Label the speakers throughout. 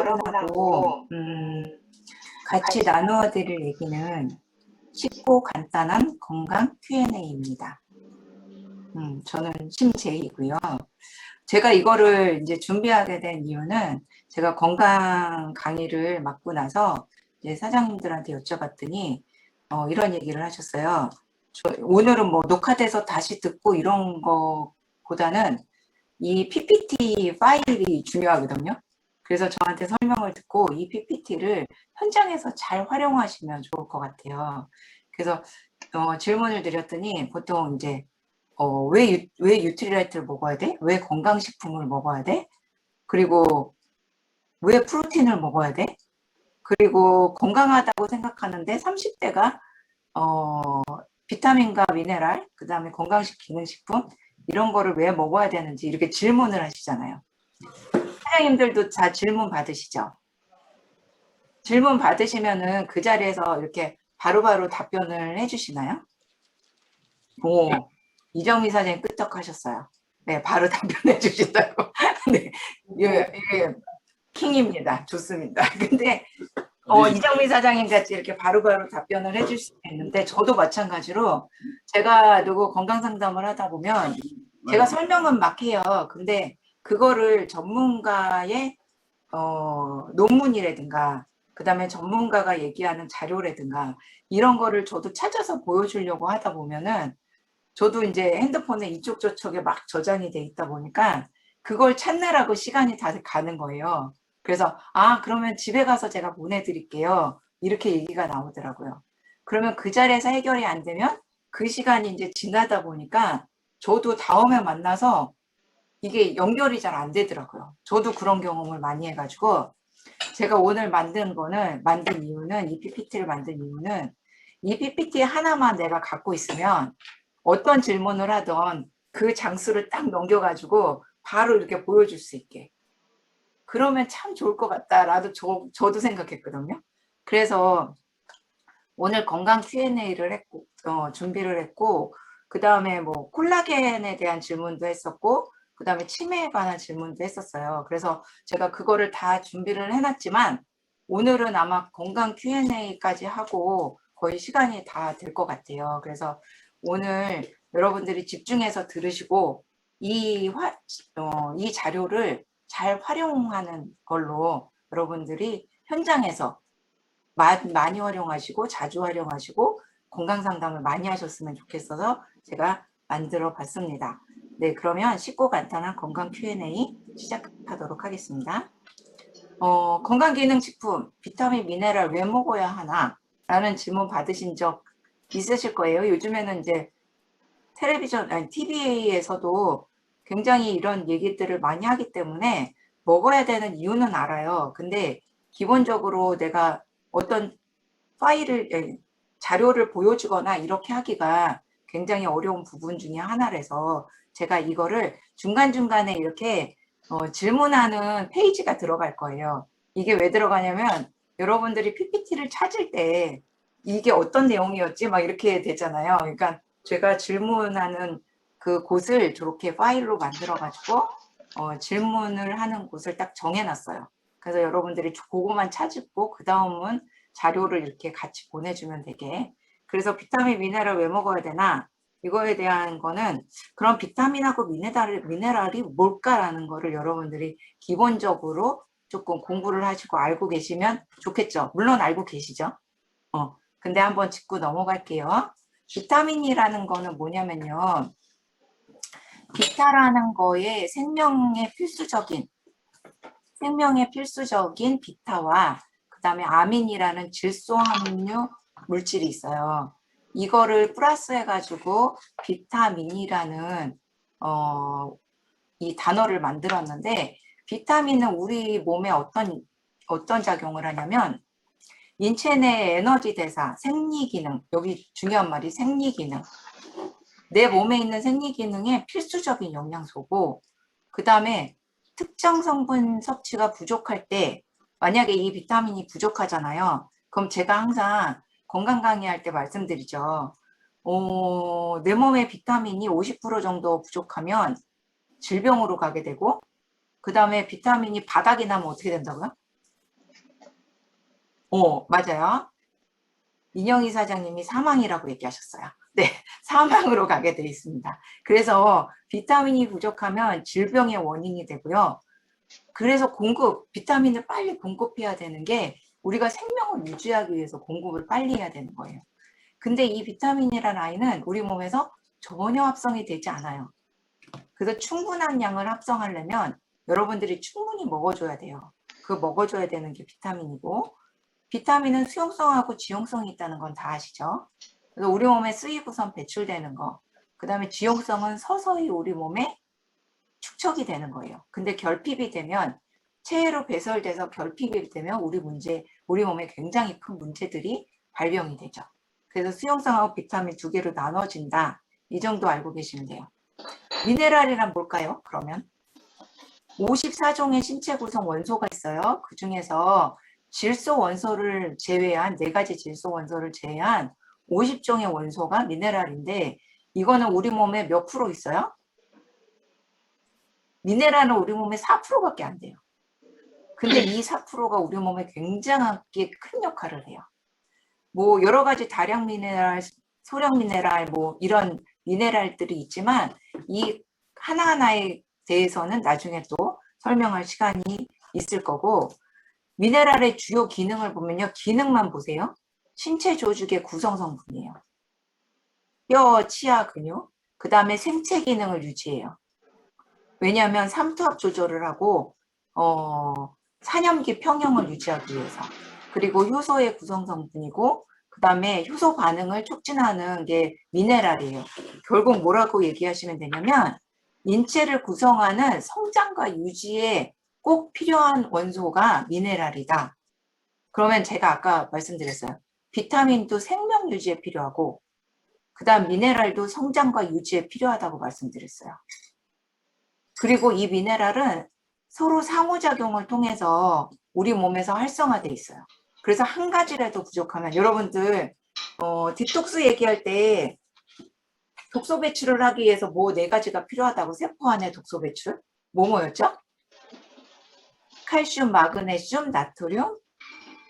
Speaker 1: 여러분하고 같이 나누어 드릴 얘기는 쉽고 간단한 건강 Q&A입니다. 저는 심재희고요. 제가 이거를 이제 준비하게 된 이유는 제가 건강 강의를 맡고 나서 이제 사장님들한테 여쭤봤더니 이런 얘기를 하셨어요. 오늘은 뭐 녹화돼서 다시 듣고 이런 거보다는 이 PPT 파일이 중요하거든요. 그래서 저한테 설명을 듣고 이 PPT를 현장에서 잘 활용하시면 좋을 것 같아요. 그래서 질문을 드렸더니 보통 이제 왜 뉴트리라이트를 먹어야 돼? 왜 건강식품을 먹어야 돼? 그리고 왜 프로틴을 먹어야 돼? 그리고 건강하다고 생각하는데 30대가 비타민과 미네랄, 그 다음에 건강식 기능식품 이런 거를 왜 먹어야 되는지 이렇게 질문을 하시잖아요. 사장님들도 다 질문 받으시죠? 질문 받으시면은 그 자리에서 이렇게 바로바로 답변을 해주시나요? 오, 이정미 사장님 끄떡하셨어요. 네, 바로 답변해 주신다고. 네, 예, 킹입니다. 좋습니다. 근데 이정미 사장님 같이 이렇게 바로바로 답변을 해줄 수 있는데 저도 마찬가지로 제가 누구 건강 상담을 하다 보면 제가 설명은 막 해요. 근데 그거를 전문가의 논문이라든가 그다음에 전문가가 얘기하는 자료라든가 이런 거를 저도 찾아서 보여주려고 하다 보면은 저도 이제 핸드폰에 이쪽 저쪽에 막 저장이 돼 있다 보니까 그걸 찾느라고 시간이 다 가는 거예요. 그래서 그러면 집에 가서 제가 보내드릴게요. 이렇게 얘기가 나오더라고요. 그러면 그 자리에서 해결이 안 되면 그 시간이 이제 지나다 보니까 저도 다음에 만나서 이게 연결이 잘 안 되더라고요. 저도 그런 경험을 많이 해가지고 제가 오늘 만든 이유는 이 PPT를 만든 이유는 이 PPT 하나만 내가 갖고 있으면 어떤 질문을 하던 그 장수를 딱 넘겨가지고 바로 이렇게 보여줄 수 있게. 그러면 참 좋을 것 같다라도 저도 생각했거든요. 그래서 오늘 건강 Q&A를 했고, 준비를 했고, 그 다음에 뭐 콜라겐에 대한 질문도 했었고, 그 다음에 치매에 관한 질문도 했었어요. 그래서 제가 그거를 다 준비를 해놨지만 오늘은 아마 건강 Q&A까지 하고 거의 시간이 다 될 것 같아요. 그래서 오늘 여러분들이 집중해서 들으시고 이 자료를 잘 활용하는 걸로 여러분들이 현장에서 많이 활용하시고 자주 활용하시고 건강 상담을 많이 하셨으면 좋겠어서 제가 만들어 봤습니다. 네, 그러면 쉽고 간단한 건강 Q&A 시작하도록 하겠습니다. 건강기능식품, 비타민, 미네랄 왜 먹어야 하나? 라는 질문 받으신 적 있으실 거예요. 요즘에는 이제 TV에서도 굉장히 이런 얘기들을 많이 하기 때문에 먹어야 되는 이유는 알아요. 근데 기본적으로 내가 어떤 자료를 보여주거나 이렇게 하기가 굉장히 어려운 부분 중에 하나라서 제가 이거를 중간중간에 이렇게 질문하는 페이지가 들어갈 거예요. 이게 왜 들어가냐면 여러분들이 PPT를 찾을 때 이게 어떤 내용이었지? 막 이렇게 되잖아요. 그러니까 제가 질문하는 그 곳을 저렇게 파일로 만들어가지고 질문을 하는 곳을 딱 정해놨어요. 그래서 여러분들이 그거만 찾고 그 다음은 자료를 이렇게 같이 보내주면 되게. 그래서 비타민, 미네랄 왜 먹어야 되나? 이거에 대한 거는 그런 비타민하고 미네랄이 뭘까라는 거를 여러분들이 기본적으로 조금 공부를 하시고 알고 계시면 좋겠죠. 물론 알고 계시죠. 근데 한번 짚고 넘어갈게요. 비타민이라는 거는 뭐냐면요. 비타라는 거에 생명의 필수적인 비타와 그 다음에 아민이라는 질소함유 물질이 있어요. 이거를 플러스 해가지고 비타민이라는 이 단어를 만들었는데 비타민은 우리 몸에 어떤 작용을 하냐면 인체 내 에너지 대사, 생리기능, 여기 중요한 말이 생리기능. 내 몸에 있는 생리기능의 필수적인 영양소고 그 다음에 특정 성분 섭취가 부족할 때 만약에 이 비타민이 부족하잖아요. 그럼 제가 항상 건강 강의할 때 말씀드리죠. 내 몸에 비타민이 50% 정도 부족하면 질병으로 가게 되고 그 다음에 비타민이 바닥이 나면 어떻게 된다고요? 맞아요. 인영희 사장님이 사망이라고 얘기하셨어요. 네, 사망으로 가게 돼 있습니다. 그래서 비타민이 부족하면 질병의 원인이 되고요. 그래서 비타민을 빨리 공급해야 되는 게 우리가 생명을 유지하기 위해서 공급을 빨리 해야 되는 거예요. 근데 이 비타민이라는 아이는 우리 몸에서 전혀 합성이 되지 않아요. 그래서 충분한 양을 합성하려면 여러분들이 충분히 먹어줘야 돼요. 그 먹어줘야 되는 게 비타민이고, 비타민은 수용성하고 지용성이 있다는 건 다 아시죠? 그래서 우리 몸에 쓰이고선 배출되는 거, 그 다음에 지용성은 서서히 우리 몸에 축적이 되는 거예요. 근데 결핍이 되면, 체외로 배설돼서 결핍이 되면 우리 몸에 굉장히 큰 문제들이 발병이 되죠. 그래서 수용성하고 비타민 두 개로 나눠진다. 이 정도 알고 계시면 돼요. 미네랄이란 뭘까요? 그러면 54종의 신체 구성 원소가 있어요. 그 중에서 질소 원소를 제외한 4가지 질소 원소를 제외한 50종의 원소가 미네랄인데 이거는 우리 몸에 몇 프로 있어요? 미네랄은 우리 몸에 4%밖에 안 돼요. 근데 이 4%가 우리 몸에 굉장하게 큰 역할을 해요. 뭐 여러 가지 다량 미네랄, 소량 미네랄 뭐 이런 미네랄들이 있지만 이 하나하나에 대해서는 나중에 또 설명할 시간이 있을 거고 미네랄의 주요 기능을 보면요. 기능만 보세요. 신체 조직의 구성 성분이에요. 뼈, 치아, 근육, 그 다음에 생체 기능을 유지해요. 왜냐하면 삼투압 조절을 하고 산염기 평형을 유지하기 위해서 그리고 효소의 구성 성분이고 그 다음에 효소 반응을 촉진하는 게 미네랄이에요. 결국 뭐라고 얘기하시면 되냐면 인체를 구성하는 성장과 유지에 꼭 필요한 원소가 미네랄이다. 그러면 제가 아까 말씀드렸어요. 비타민도 생명 유지에 필요하고 그 다음 미네랄도 성장과 유지에 필요하다고 말씀드렸어요. 그리고 이 미네랄은 서로 상호작용을 통해서 우리 몸에서 활성화돼 있어요. 그래서 한 가지라도 부족하면 여러분들 디톡스 얘기할 때 독소 배출을 하기 위해서 뭐 4가지가 필요하다고 세포 안에 독소 배출 뭐였죠? 칼슘, 마그네슘, 나트륨,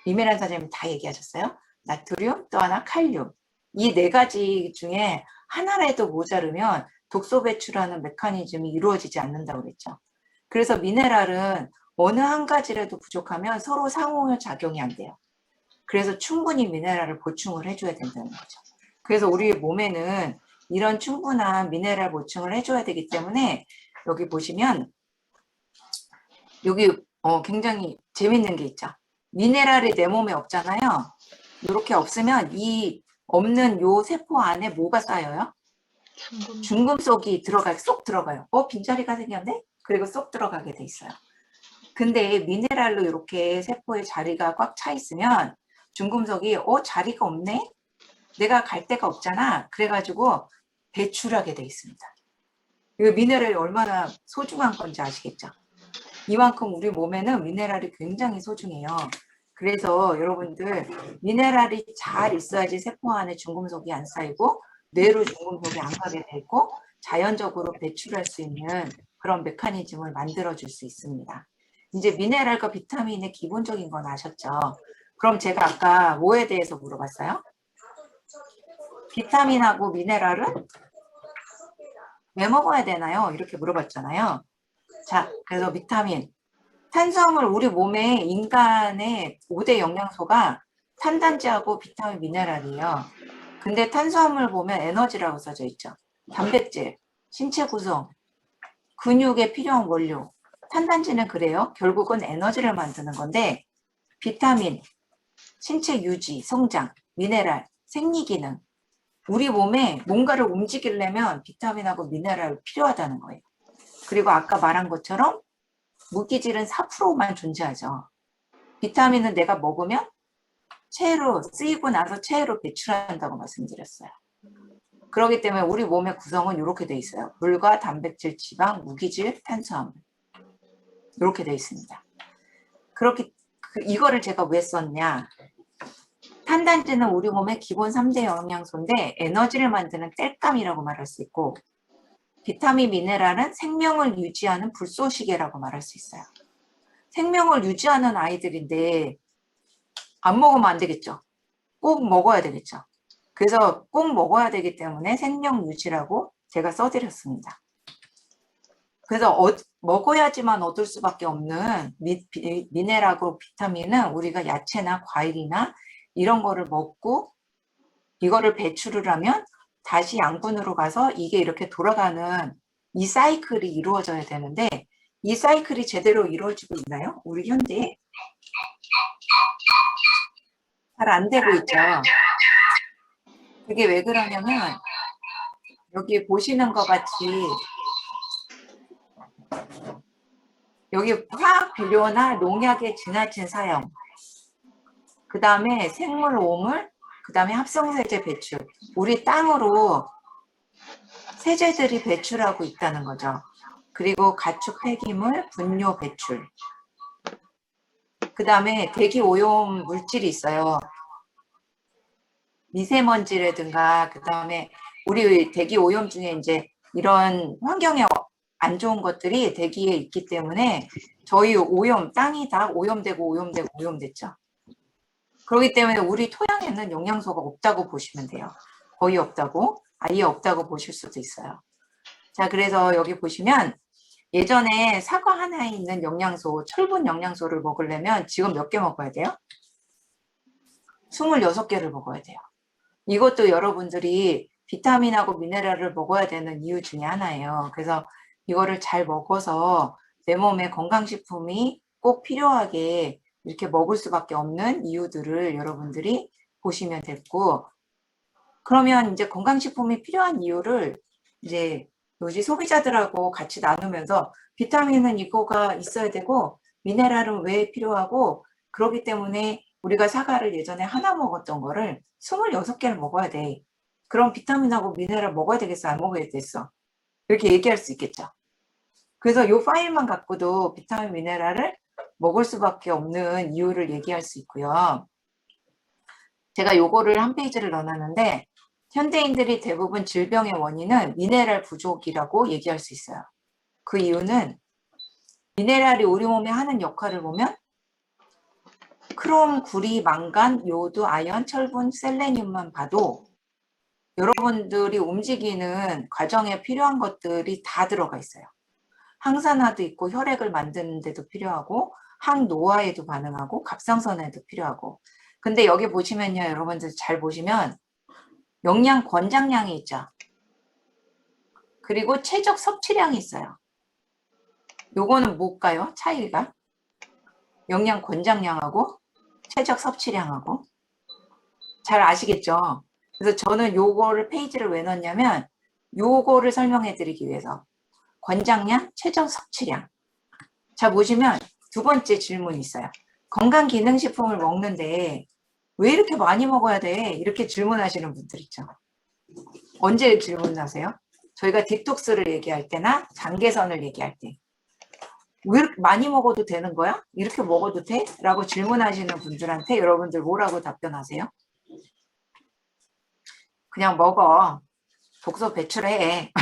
Speaker 1: 이메란 사장님 다 얘기하셨어요. 나트륨, 또 하나 칼륨. 이 4가지 중에 하나라도 모자르면 독소 배출하는 메커니즘이 이루어지지 않는다고 그랬죠. 그래서 미네랄은 어느 한 가지라도 부족하면 서로 상호작용이 안 돼요. 그래서 충분히 미네랄을 보충을 해줘야 된다는 거죠. 그래서 우리 몸에는 이런 충분한 미네랄 보충을 해줘야 되기 때문에 여기 보시면 여기 굉장히 재밌는 게 있죠. 미네랄이 내 몸에 없잖아요. 이렇게 없으면 이 없는 요 세포 안에 뭐가 쌓여요? 중금속이 쏙 들어가요. 빈자리가 생겼네? 그리고 쏙 들어가게 돼 있어요. 근데 미네랄로 이렇게 세포에 자리가 꽉 차 있으면 중금속이 자리가 없네? 내가 갈 데가 없잖아. 그래가지고 배출하게 돼 있습니다. 이 미네랄이 얼마나 소중한 건지 아시겠죠? 이만큼 우리 몸에는 미네랄이 굉장히 소중해요. 그래서 여러분들 미네랄이 잘 있어야지 세포 안에 중금속이 안 쌓이고 뇌로 중금속이 안 가게 되고 자연적으로 배출할 수 있는 그런 메커니즘을 만들어줄 수 있습니다. 이제 미네랄과 비타민의 기본적인 건 아셨죠? 그럼 제가 아까 뭐에 대해서 물어봤어요? 비타민하고 미네랄은 왜 먹어야 되나요? 이렇게 물어봤잖아요. 자, 그래서 비타민. 탄수화물 우리 몸에 인간의 5대 영양소가 탄단지하고 비타민, 미네랄이에요. 근데 탄수화물 보면 에너지라고 써져 있죠. 단백질, 신체 구성, 근육에 필요한 원료. 탄단지는 그래요. 결국은 에너지를 만드는 건데 비타민, 신체 유지, 성장, 미네랄, 생리기능. 우리 몸에 뭔가를 움직이려면 비타민하고 미네랄이 필요하다는 거예요. 그리고 아까 말한 것처럼 무기질은 4%만 존재하죠. 비타민은 내가 먹으면 체로 쓰이고 나서 체로 배출한다고 말씀드렸어요. 그렇기 때문에 우리 몸의 구성은 이렇게 돼 있어요. 물과 단백질, 지방, 무기질, 탄수화물. 이렇게 돼 있습니다. 이거를 제가 왜 썼냐? 탄단지는 우리 몸의 기본 3대 영양소인데 에너지를 만드는 땔감이라고 말할 수 있고 비타민, 미네랄은 생명을 유지하는 불쏘시개라고 말할 수 있어요. 생명을 유지하는 아이들인데 안 먹으면 안 되겠죠. 꼭 먹어야 되겠죠. 그래서 꼭 먹어야 되기 때문에 생명 유지라고 제가 써드렸습니다. 그래서 먹어야지만 얻을 수밖에 없는 미네랄하고 비타민은 우리가 야채나 과일이나 이런 거를 먹고 이거를 배출을 하면 다시 양분으로 가서 이게 이렇게 돌아가는 이 사이클이 이루어져야 되는데 이 사이클이 제대로 이루어지고 있나요? 우리 현대에 잘 안 되고 있죠. 그게 왜 그러냐면 여기 보시는 것 같이 여기 화학 비료나 농약의 지나친 사용, 그 다음에 생물 오물, 그 다음에 합성세제 배출, 우리 땅으로 세제들이 배출하고 있다는 거죠. 그리고 가축 폐기물, 분뇨 배출, 그 다음에 대기 오염 물질이 있어요. 미세먼지라든가 그 다음에 우리 대기 오염 중에 이제 이런 환경에 안 좋은 것들이 대기에 있기 때문에 저희 오염, 땅이 다 오염됐죠. 그렇기 때문에 우리 토양에는 영양소가 없다고 보시면 돼요. 거의 없다고, 아예 없다고 보실 수도 있어요. 자, 그래서 여기 보시면 예전에 사과 하나에 있는 영양소, 철분 영양소를 먹으려면 지금 몇 개 먹어야 돼요? 26개를 먹어야 돼요. 이것도 여러분들이 비타민하고 미네랄을 먹어야 되는 이유 중에 하나예요. 그래서 이거를 잘 먹어서 내 몸에 건강식품이 꼭 필요하게 이렇게 먹을 수밖에 없는 이유들을 여러분들이 보시면 됐고, 그러면 이제 건강식품이 필요한 이유를 이제 요즘 소비자들하고 같이 나누면서 비타민은 이거가 있어야 되고 미네랄은 왜 필요하고 그렇기 때문에 우리가 사과를 예전에 하나 먹었던 거를 26개를 먹어야 돼. 그럼 비타민하고 미네랄 먹어야 되겠어? 안 먹어야 되겠어? 이렇게 얘기할 수 있겠죠. 그래서 이 파일만 갖고도 비타민, 미네랄을 먹을 수밖에 없는 이유를 얘기할 수 있고요. 제가 요거를 한 페이지를 넣어놨는데 현대인들이 대부분 질병의 원인은 미네랄 부족이라고 얘기할 수 있어요. 그 이유는 미네랄이 우리 몸에 하는 역할을 보면 크롬, 구리, 망간, 요드, 아연, 철분, 셀레늄만 봐도 여러분들이 움직이는 과정에 필요한 것들이 다 들어가 있어요. 항산화도 있고 혈액을 만드는 데도 필요하고 항노화에도 반응하고 갑상선에도 필요하고. 근데 여기 보시면요, 여러분들 잘 보시면 영양 권장량이 있죠. 그리고 최적 섭취량이 있어요. 요거는 뭘까요? 차이가? 영양 권장량하고 최적 섭취량하고. 잘 아시겠죠? 그래서 저는 요거를 페이지를 왜 넣었냐면 요거를 설명해 드리기 위해서. 권장량, 최적 섭취량. 자, 보시면 두 번째 질문이 있어요. 건강기능식품을 먹는데 왜 이렇게 많이 먹어야 돼? 이렇게 질문하시는 분들 있죠. 언제 질문하세요? 저희가 디톡스를 얘기할 때나 장 개선을 얘기할 때. 왜 이렇게 많이 먹어도 되는 거야? 이렇게 먹어도 돼? 라고 질문하시는 분들한테 여러분들 뭐라고 답변하세요? 그냥 먹어. 독소 배출해.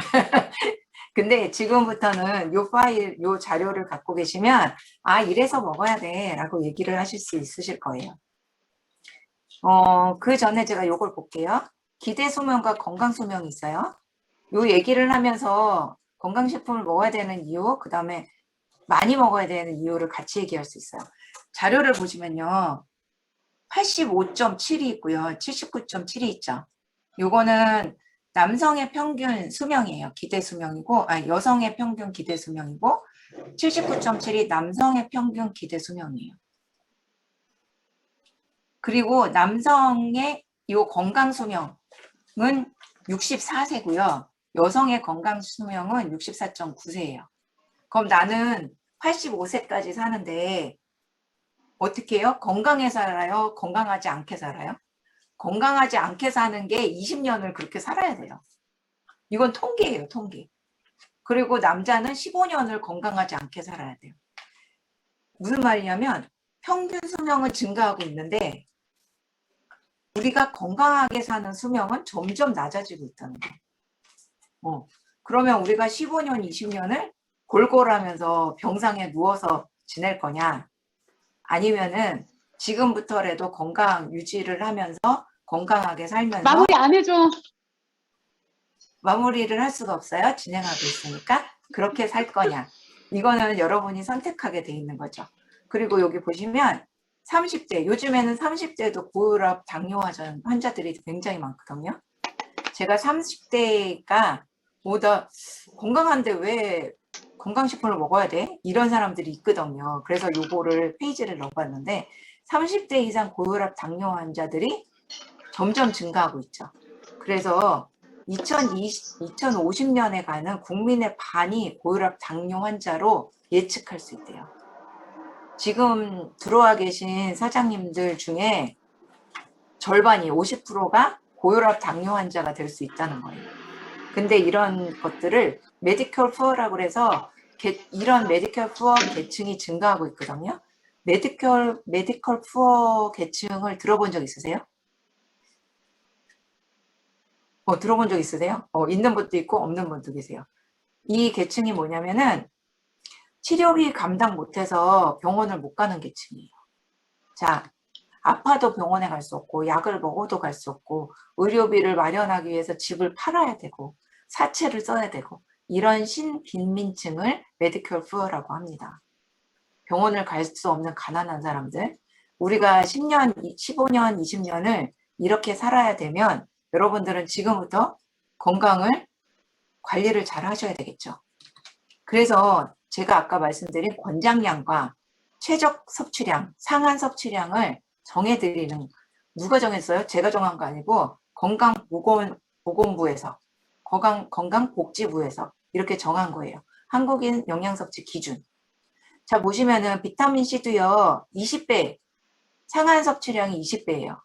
Speaker 1: 근데 지금부터는 요 파일, 요 자료를 갖고 계시면 아, 이래서 먹어야 돼 라고 얘기를 하실 수 있으실 거예요. 그 전에 제가 요걸 볼게요. 기대 수명과 건강 수명이 있어요. 요 얘기를 하면서 건강식품을 먹어야 되는 이유, 그 다음에 많이 먹어야 되는 이유를 같이 얘기할 수 있어요. 자료를 보시면요. 85.7이 있고요. 79.7이 있죠. 요거는 남성의 평균 수명이에요. 기대 수명이고, 아니, 여성의 평균 기대 수명이고, 79.7이 남성의 평균 기대 수명이에요. 그리고 남성의 이 건강 수명은 64세고요. 여성의 건강 수명은 64.9세예요. 그럼 나는 85세까지 사는데 어떻게 해요? 건강해 살아요? 건강하지 않게 살아요? 건강하지 않게 사는 게 20년을 그렇게 살아야 돼요. 이건 통계예요, 통계. 그리고 남자는 15년을 건강하지 않게 살아야 돼요. 무슨 말이냐면 평균 수명은 증가하고 있는데 우리가 건강하게 사는 수명은 점점 낮아지고 있다는 거예요. 그러면 우리가 15년, 20년을 골골하면서 병상에 누워서 지낼 거냐? 아니면은 지금부터라도 건강 유지를 하면서 건강하게 살면서
Speaker 2: 마무리 안 해줘.
Speaker 1: 마무리를 할 수가 없어요. 진행하고 있으니까. 그렇게 살 거냐. 이거는 여러분이 선택하게 돼 있는 거죠. 그리고 여기 보시면 30대, 요즘에는 30대도 고혈압, 당뇨 환자들이 굉장히 많거든요. 제가 30대가 보다 건강한데 왜 건강식품을 먹어야 돼? 이런 사람들이 있거든요. 그래서 요거를 페이지를 넣어봤는데 30대 이상 고혈압, 당뇨 환자들이 점점 증가하고 있죠. 그래서 2050년에 가는 국민의 반이 고혈압, 당뇨 환자로 예측할 수 있대요. 지금 들어와 계신 사장님들 중에 절반이 50%가 고혈압, 당뇨 환자가 될 수 있다는 거예요. 근데 이런 것들을 메디컬 푸어라고 해서 이런 메디컬 푸어 계층이 증가하고 있거든요. 메디컬 푸어 계층을 들어본 적 있으세요? 들어본 적 있으세요? 있는 분도 있고 없는 분도 계세요. 이 계층이 뭐냐면은 치료비 감당 못해서 병원을 못 가는 계층이에요. 자, 아파도 병원에 갈 수 없고 약을 먹어도 갈 수 없고 의료비를 마련하기 위해서 집을 팔아야 되고 사채를 써야 되고 이런 신빈민층을 메디컬 푸어라고 합니다. 병원을 갈 수 없는 가난한 사람들. 우리가 10년, 15년, 20년을 이렇게 살아야 되면 여러분들은 지금부터 건강을 관리를 잘 하셔야 되겠죠. 그래서 제가 아까 말씀드린 권장량과 최적 섭취량, 상한 섭취량을 정해드리는, 누가 정했어요? 제가 정한 거 아니고 건강보건부에서, 건강복지부에서 이렇게 정한 거예요. 한국인 영양섭취 기준. 자, 보시면은 비타민C도요, 20배, 상한 섭취량이 20배예요.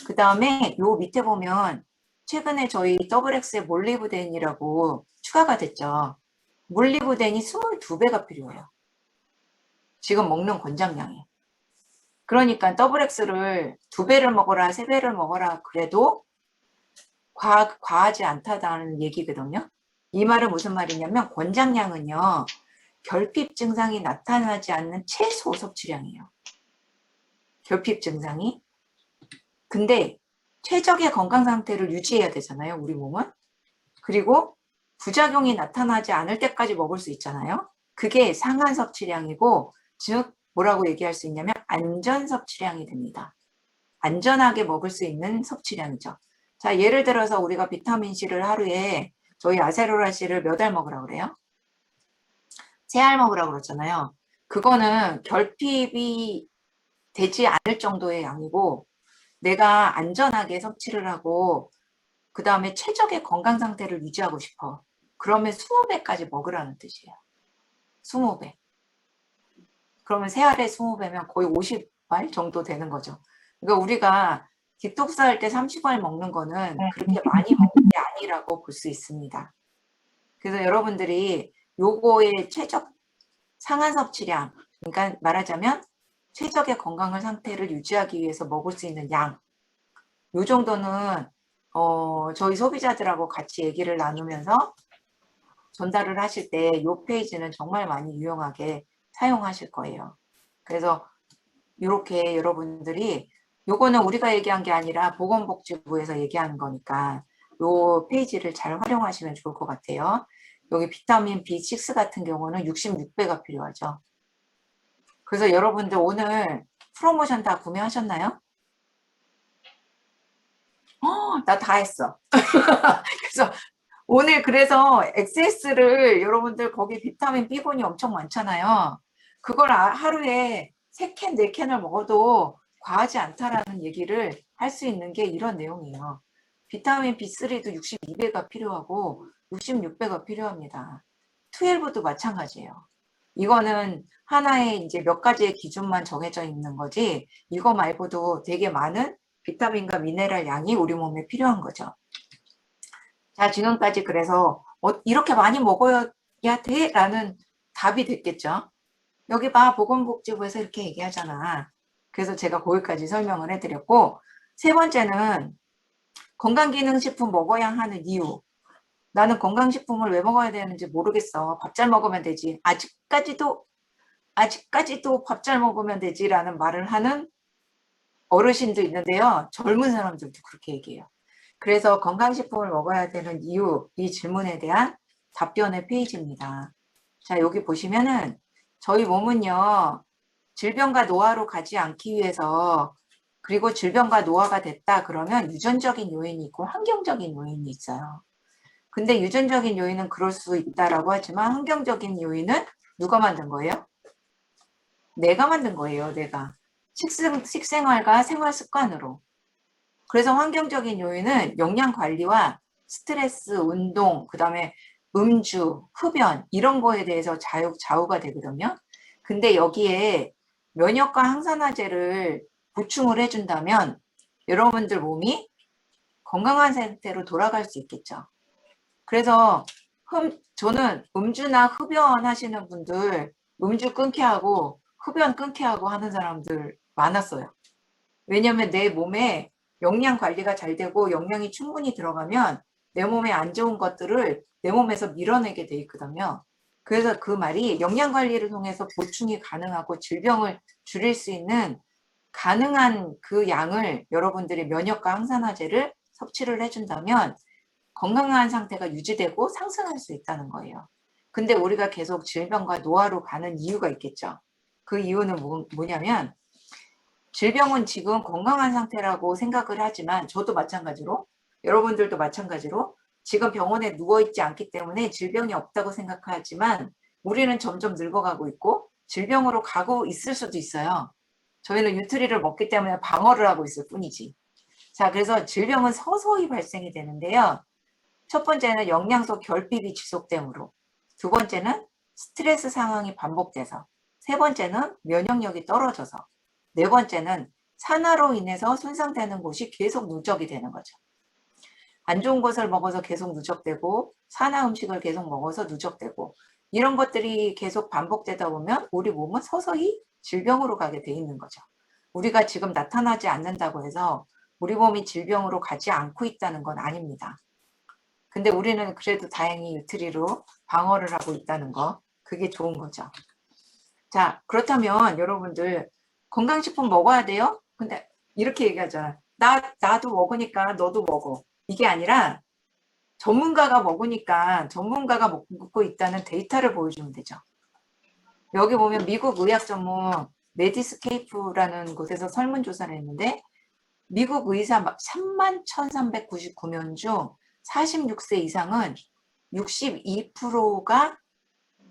Speaker 1: 그 다음에 요 밑에 보면 최근에 저희 XX의 몰리브덴이라고 추가가 됐죠. 몰리브덴이 22배가 필요해요. 지금 먹는 권장량이. 그러니까 XX를 2배를 먹어라, 3배를 먹어라 그래도 과하지 않다는 얘기거든요. 이 말은 무슨 말이냐면 권장량은요. 결핍 증상이 나타나지 않는 최소 섭취량이에요. 결핍 증상이. 근데 최적의 건강 상태를 유지해야 되잖아요. 우리 몸은. 그리고 부작용이 나타나지 않을 때까지 먹을 수 있잖아요. 그게 상한 섭취량이고 즉 뭐라고 얘기할 수 있냐면 안전 섭취량이 됩니다. 안전하게 먹을 수 있는 섭취량이죠. 자, 예를 들어서 우리가 비타민C를 하루에 저희 아세로라C를 몇 알 먹으라고 그래요? 3알 먹으라고 그랬잖아요. 그거는 결핍이 되지 않을 정도의 양이고 내가 안전하게 섭취를 하고 그 다음에 최적의 건강 상태를 유지하고 싶어. 그러면 20배까지 먹으라는 뜻이에요. 20배. 그러면 3알에 20배면 거의 50알 정도 되는 거죠. 그러니까 우리가 디톡스 할 때 30알 먹는 거는 그렇게 많이 먹는 게 아니라고 볼 수 있습니다. 그래서 여러분들이 요거의 최적 상한 섭취량, 그러니까 말하자면 최적의 건강 상태를 유지하기 위해서 먹을 수 있는 양, 요 정도는 저희 소비자들하고 같이 얘기를 나누면서 전달을 하실 때 이 페이지는 정말 많이 유용하게 사용하실 거예요. 그래서 이렇게 여러분들이 요거는 우리가 얘기한 게 아니라 보건복지부에서 얘기하는 거니까 요 페이지를 잘 활용하시면 좋을 것 같아요. 여기 비타민 B6 같은 경우는 66배가 필요하죠. 그래서 여러분들 오늘 프로모션 다 구매하셨나요? 나 다 했어. 그래서 오늘 그래서 XS를 여러분들 거기 비타민 B군이 엄청 많잖아요. 그걸 하루에 3캔, 4캔을 먹어도 과하지 않다라는 얘기를 할 수 있는 게 이런 내용이에요. 비타민 B3도 62배가 필요하고 66배가 필요합니다. 12도 마찬가지예요. 이거는 하나의 이제 몇 가지의 기준만 정해져 있는 거지 이거 말고도 되게 많은 비타민과 미네랄 양이 우리 몸에 필요한 거죠. 자, 지금까지 그래서 이렇게 많이 먹어야 돼? 라는 답이 됐겠죠. 여기 봐, 보건복지부에서 이렇게 얘기하잖아. 그래서 제가 거기까지 설명을 해드렸고, 세 번째는 건강기능식품 먹어야 하는 이유. 나는 건강식품을 왜 먹어야 되는지 모르겠어. 밥 잘 먹으면 되지. 아직까지도 밥 잘 먹으면 되지라는 말을 하는 어르신도 있는데요. 젊은 사람들도 그렇게 얘기해요. 그래서 건강식품을 먹어야 되는 이유, 이 질문에 대한 답변의 페이지입니다. 자, 여기 보시면은 저희 몸은요, 질병과 노화로 가지 않기 위해서, 그리고 질병과 노화가 됐다 그러면 유전적인 요인이 있고 환경적인 요인이 있어요. 근데 유전적인 요인은 그럴 수 있다라고 하지만 환경적인 요인은 누가 만든 거예요? 내가 만든 거예요, 내가. 식생활과 생활 습관으로. 그래서 환경적인 요인은 영양 관리와 스트레스, 운동, 그 다음에 음주, 흡연 이런 거에 대해서 좌우가 되거든요. 근데 여기에 면역과 항산화제를 보충을 해준다면 여러분들 몸이 건강한 상태로 돌아갈 수 있겠죠. 그래서 저는 음주나 흡연 하시는 분들 음주 끊게 하고 흡연 끊게 하고 하는 사람들 많았어요. 왜냐하면 내 몸에 영양 관리가 잘 되고 영양이 충분히 들어가면 내 몸에 안 좋은 것들을 내 몸에서 밀어내게 돼 있거든요. 그래서 그 말이 영양 관리를 통해서 보충이 가능하고 질병을 줄일 수 있는 가능한 그 양을 여러분들이 면역과 항산화제를 섭취를 해준다면 건강한 상태가 유지되고 상승할 수 있다는 거예요. 근데 우리가 계속 질병과 노화로 가는 이유가 있겠죠. 그 이유는 뭐냐면 질병은 지금 건강한 상태라고 생각을 하지만 저도 마찬가지로 여러분들도 마찬가지로 지금 병원에 누워있지 않기 때문에 질병이 없다고 생각하지만 우리는 점점 늙어가고 있고 질병으로 가고 있을 수도 있어요. 저희는 뉴트리를 먹기 때문에 방어를 하고 있을 뿐이지. 자, 그래서 질병은 서서히 발생이 되는데요. 첫 번째는 영양소 결핍이 지속됨으로, 두 번째는 스트레스 상황이 반복돼서, 세 번째는 면역력이 떨어져서, 네 번째는 산화로 인해서 손상되는 곳이 계속 누적이 되는 거죠. 안 좋은 것을 먹어서 계속 누적되고 산화 음식을 계속 먹어서 누적되고 이런 것들이 계속 반복되다 보면 우리 몸은 서서히 질병으로 가게 돼 있는 거죠. 우리가 지금 나타나지 않는다고 해서 우리 몸이 질병으로 가지 않고 있다는 건 아닙니다. 근데 우리는 그래도 다행히 유트리로 방어를 하고 있다는 거, 그게 좋은 거죠. 자, 그렇다면 여러분들 건강식품 먹어야 돼요? 근데 이렇게 얘기하잖아. 나도 먹으니까 너도 먹어. 이게 아니라 전문가가 먹으니까 전문가가 먹고 있다는 데이터를 보여주면 되죠. 여기 보면 미국 의학 전문 메디스케이프라는 곳에서 설문조사를 했는데 미국 의사 31,399명 중 46세 이상은 62%가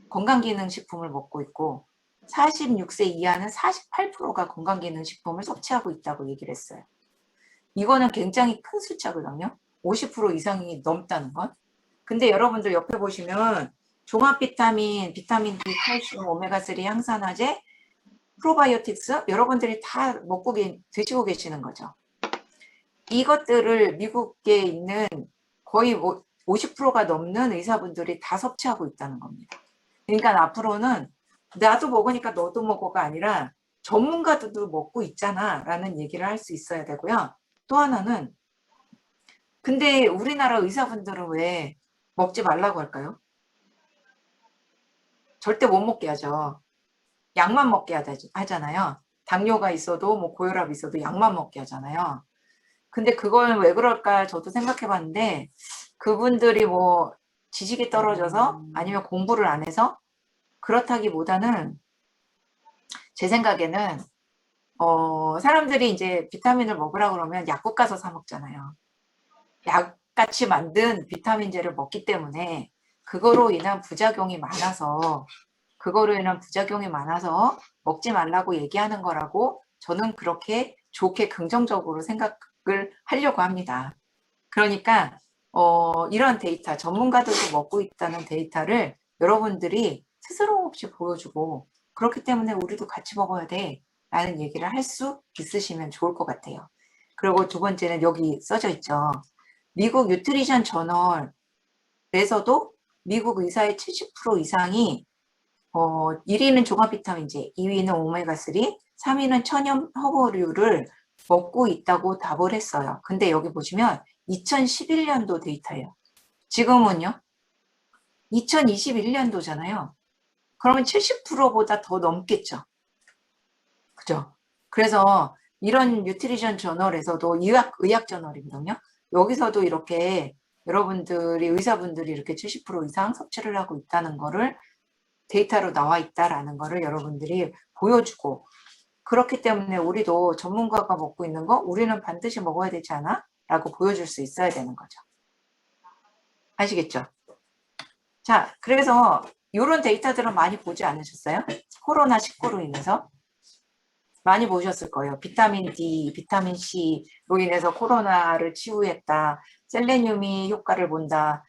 Speaker 1: 건강기능식품을 먹고 있고 46세 이하는 48%가 건강기능식품을 섭취하고 있다고 얘기를 했어요. 이거는 굉장히 큰 숫자거든요. 50% 이상이 넘다는 건. 근데 여러분들 옆에 보시면 종합 비타민, 비타민 D, 칼슘, 오메가3 항산화제, 프로바이오틱스 여러분들이 다 드시고 계시는 거죠. 이것들을 미국에 있는 거의 50%가 넘는 의사분들이 다 섭취하고 있다는 겁니다. 그러니까 앞으로는 나도 먹으니까 너도 먹어가 아니라 전문가들도 먹고 있잖아 라는 얘기를 할 수 있어야 되고요. 또 하나는 근데 우리나라 의사분들은 왜 먹지 말라고 할까요? 절대 못 먹게 하죠. 약만 먹게 하잖아요. 당뇨가 있어도 뭐 고혈압이 있어도 약만 먹게 하잖아요. 근데 그걸 왜 그럴까 저도 생각해 봤는데 그분들이 뭐 지식이 떨어져서 아니면 공부를 안 해서 그렇다기보다는 제 생각에는 사람들이 이제 비타민을 먹으라 그러면 약국 가서 사 먹잖아요. 약같이 만든 비타민제를 먹기 때문에 그거로 인한 부작용이 많아서 먹지 말라고 얘기하는 거라고 저는 그렇게 좋게 긍정적으로 생각을 하려고 합니다. 그러니까 이런 데이터, 전문가들도 먹고 있다는 데이터를 여러분들이 스스럼 없이 보여주고 그렇기 때문에 우리도 같이 먹어야 돼 라는 얘기를 할 수 있으시면 좋을 것 같아요. 그리고 두 번째는 여기 써져 있죠. 미국 뉴트리션 저널에서도 미국 의사의 70% 이상이 1위는 종합 비타민제, 2위는 오메가3, 3위는 천연 허브류를 먹고 있다고 답을 했어요. 근데 여기 보시면 2011년도 데이터예요. 지금은요? 2021년도잖아요. 그러면 70%보다 더 넘겠죠. 그죠? 그래서 이런 뉴트리션 저널에서도 의학 저널이거든요. 여기서도 이렇게 여러분들이 의사분들이 이렇게 70% 이상 섭취를 하고 있다는 거를 데이터로 나와 있다라는 거를 여러분들이 보여주고 그렇기 때문에 우리도 전문가가 먹고 있는 거 우리는 반드시 먹어야 되지 않아? 라고 보여줄 수 있어야 되는 거죠. 아시겠죠? 자, 그래서 이런 데이터들은 많이 보지 않으셨어요? 코로나19로 인해서 많이 보셨을 거예요. 비타민 D, 비타민 C로 인해서 코로나를 치유했다. 셀레늄이 효과를 본다.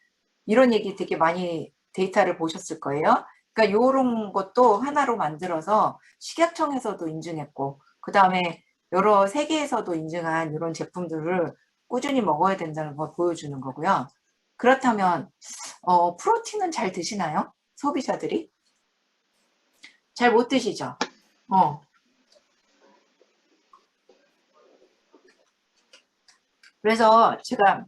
Speaker 1: 이런 얘기 되게 많이 데이터를 보셨을 거예요. 그러니까 이런 것도 하나로 만들어서 식약청에서도 인증했고 그 다음에 여러 세계에서도 인증한 이런 제품들을 꾸준히 먹어야 된다는 걸 보여주는 거고요. 그렇다면 프로틴은 잘 드시나요? 소비자들이? 잘 못 드시죠? 그래서 제가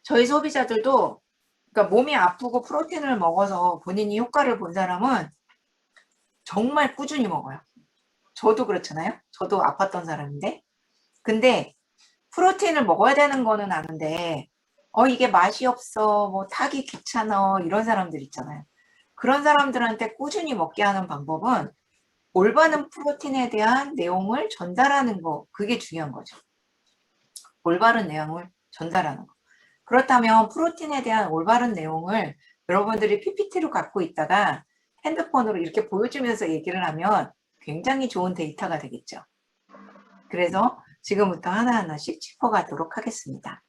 Speaker 1: 저희 소비자들도 그러니까 몸이 아프고 프로틴을 먹어서 본인이 효과를 본 사람은 정말 꾸준히 먹어요. 저도 그렇잖아요. 저도 아팠던 사람인데. 근데 프로틴을 먹어야 되는 거는 아는데 이게 맛이 없어, 뭐 타기 귀찮아 이런 사람들 있잖아요. 그런 사람들한테 꾸준히 먹게 하는 방법은 올바른 프로틴에 대한 내용을 전달하는 거, 그게 중요한 거죠. 올바른 내용을 전달하는 거. 그렇다면 프로틴에 대한 올바른 내용을 여러분들이 PPT로 갖고 있다가 핸드폰으로 이렇게 보여주면서 얘기를 하면 굉장히 좋은 데이터가 되겠죠. 그래서 지금부터 하나하나씩 짚어가도록 하겠습니다.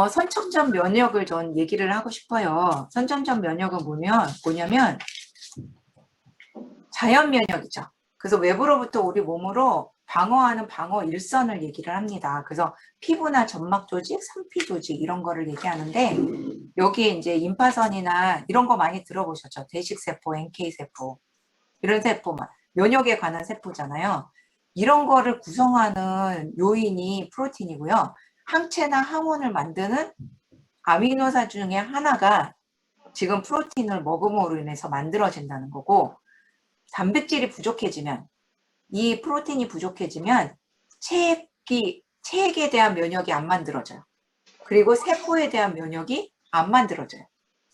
Speaker 1: 선천적 면역을 전 얘기를 하고 싶어요. 선천적 면역은 뭐냐면 자연 면역이죠. 그래서 외부로부터 우리 몸으로 방어하는 방어 일선을 얘기를 합니다. 그래서 피부나 점막 조직, 상피 조직 이런 거를 얘기하는데 여기에 이제 임파선이나 이런 거 많이 들어보셨죠? 대식세포, NK세포 이런 세포만 면역에 관한 세포잖아요. 이런 거를 구성하는 요인이 프로틴이고요. 항체나 항원을 만드는 아미노산 중에 하나가 지금 프로틴을 먹음으로 인해서 만들어진다는 거고 단백질이 부족해지면 이 프로틴이 부족해지면 체액에 대한 면역이 안 만들어져요. 그리고 세포에 대한 면역이 안 만들어져요.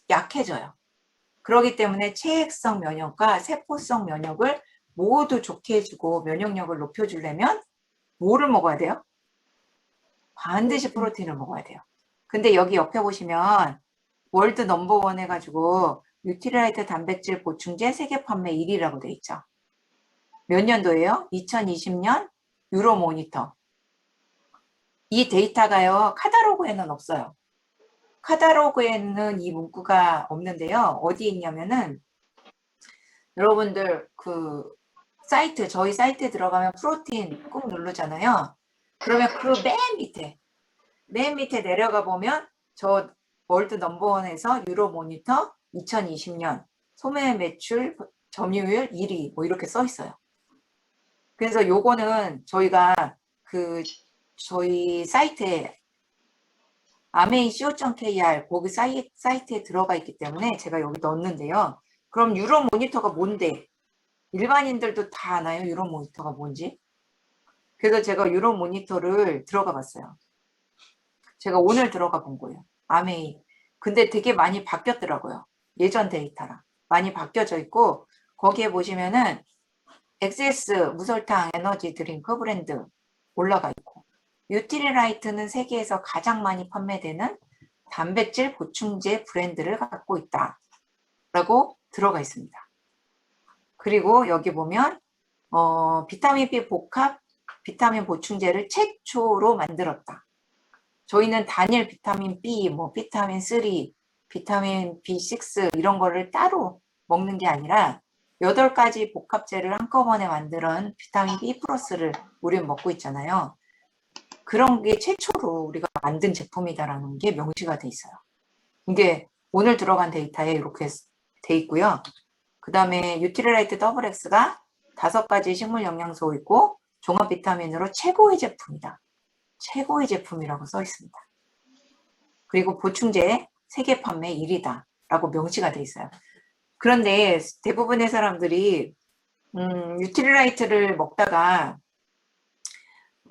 Speaker 1: 약해져요. 그렇기 때문에 체액성 면역과 세포성 면역을 모두 좋게 해주고 면역력을 높여주려면 뭐를 먹어야 돼요? 반드시 프로틴을 먹어야 돼요. 근데 여기 옆에 보시면 월드 넘버원 해가지고 뉴트리라이트 단백질 보충제 세계 판매 1위라고 돼 있죠. 몇 년도예요? 2020년 유로 모니터. 이 데이터가요, 카탈로그에는 없어요. 카탈로그에는 이 문구가 없는데요. 어디 있냐면은 여러분들 그 사이트, 저희 사이트에 들어가면 프로틴 꾹 누르잖아요. 그러면 그 맨 밑에 내려가 보면 저 월드 넘버원에서 유로 모니터 2020년 소매 매출 점유율 1위 뭐 이렇게 써 있어요. 그래서 요거는 저희가 저희 사이트에 ameco.kr 거기 사이트에 들어가 있기 때문에 제가 여기 넣었는데요. 그럼 유로 모니터가 뭔데? 일반인들도 다 아나요? 유로 모니터가 뭔지? 그래서 제가 유로 모니터를 들어가 봤어요. 제가 오늘 들어가 본 거예요. 아메이. 근데 되게 많이 바뀌었더라고요. 예전 데이터랑. 많이 바뀌어져 있고 거기에 보시면은 XS 무설탕 에너지 드링크 브랜드 올라가 있고 뉴트리라이트는 세계에서 가장 많이 판매되는 단백질 보충제 브랜드를 갖고 있다. 라고 들어가 있습니다. 그리고 여기 보면 비타민 B 복합 비타민 보충제를 최초로 만들었다. 저희는 단일 비타민 B, 뭐 비타민 3, 비타민 B6 이런 거를 따로 먹는 게 아니라 8가지 복합제를 한꺼번에 만드는 비타민 B 플러스를 우리는 먹고 있잖아요. 그런 게 최초로 우리가 만든 제품이다라는 게 명시가 돼 있어요. 이게 오늘 들어간 데이터에 이렇게 돼 있고요. 그 다음에 뉴트리라이트 더블 X가 5가지 식물 영양소 있고 종합 비타민으로 최고의 제품이다. 최고의 제품이라고 써 있습니다. 그리고 보충제 세계 판매 1위다 라고 명시가 돼 있어요. 그런데 대부분의 사람들이 뉴트릴라이트를 먹다가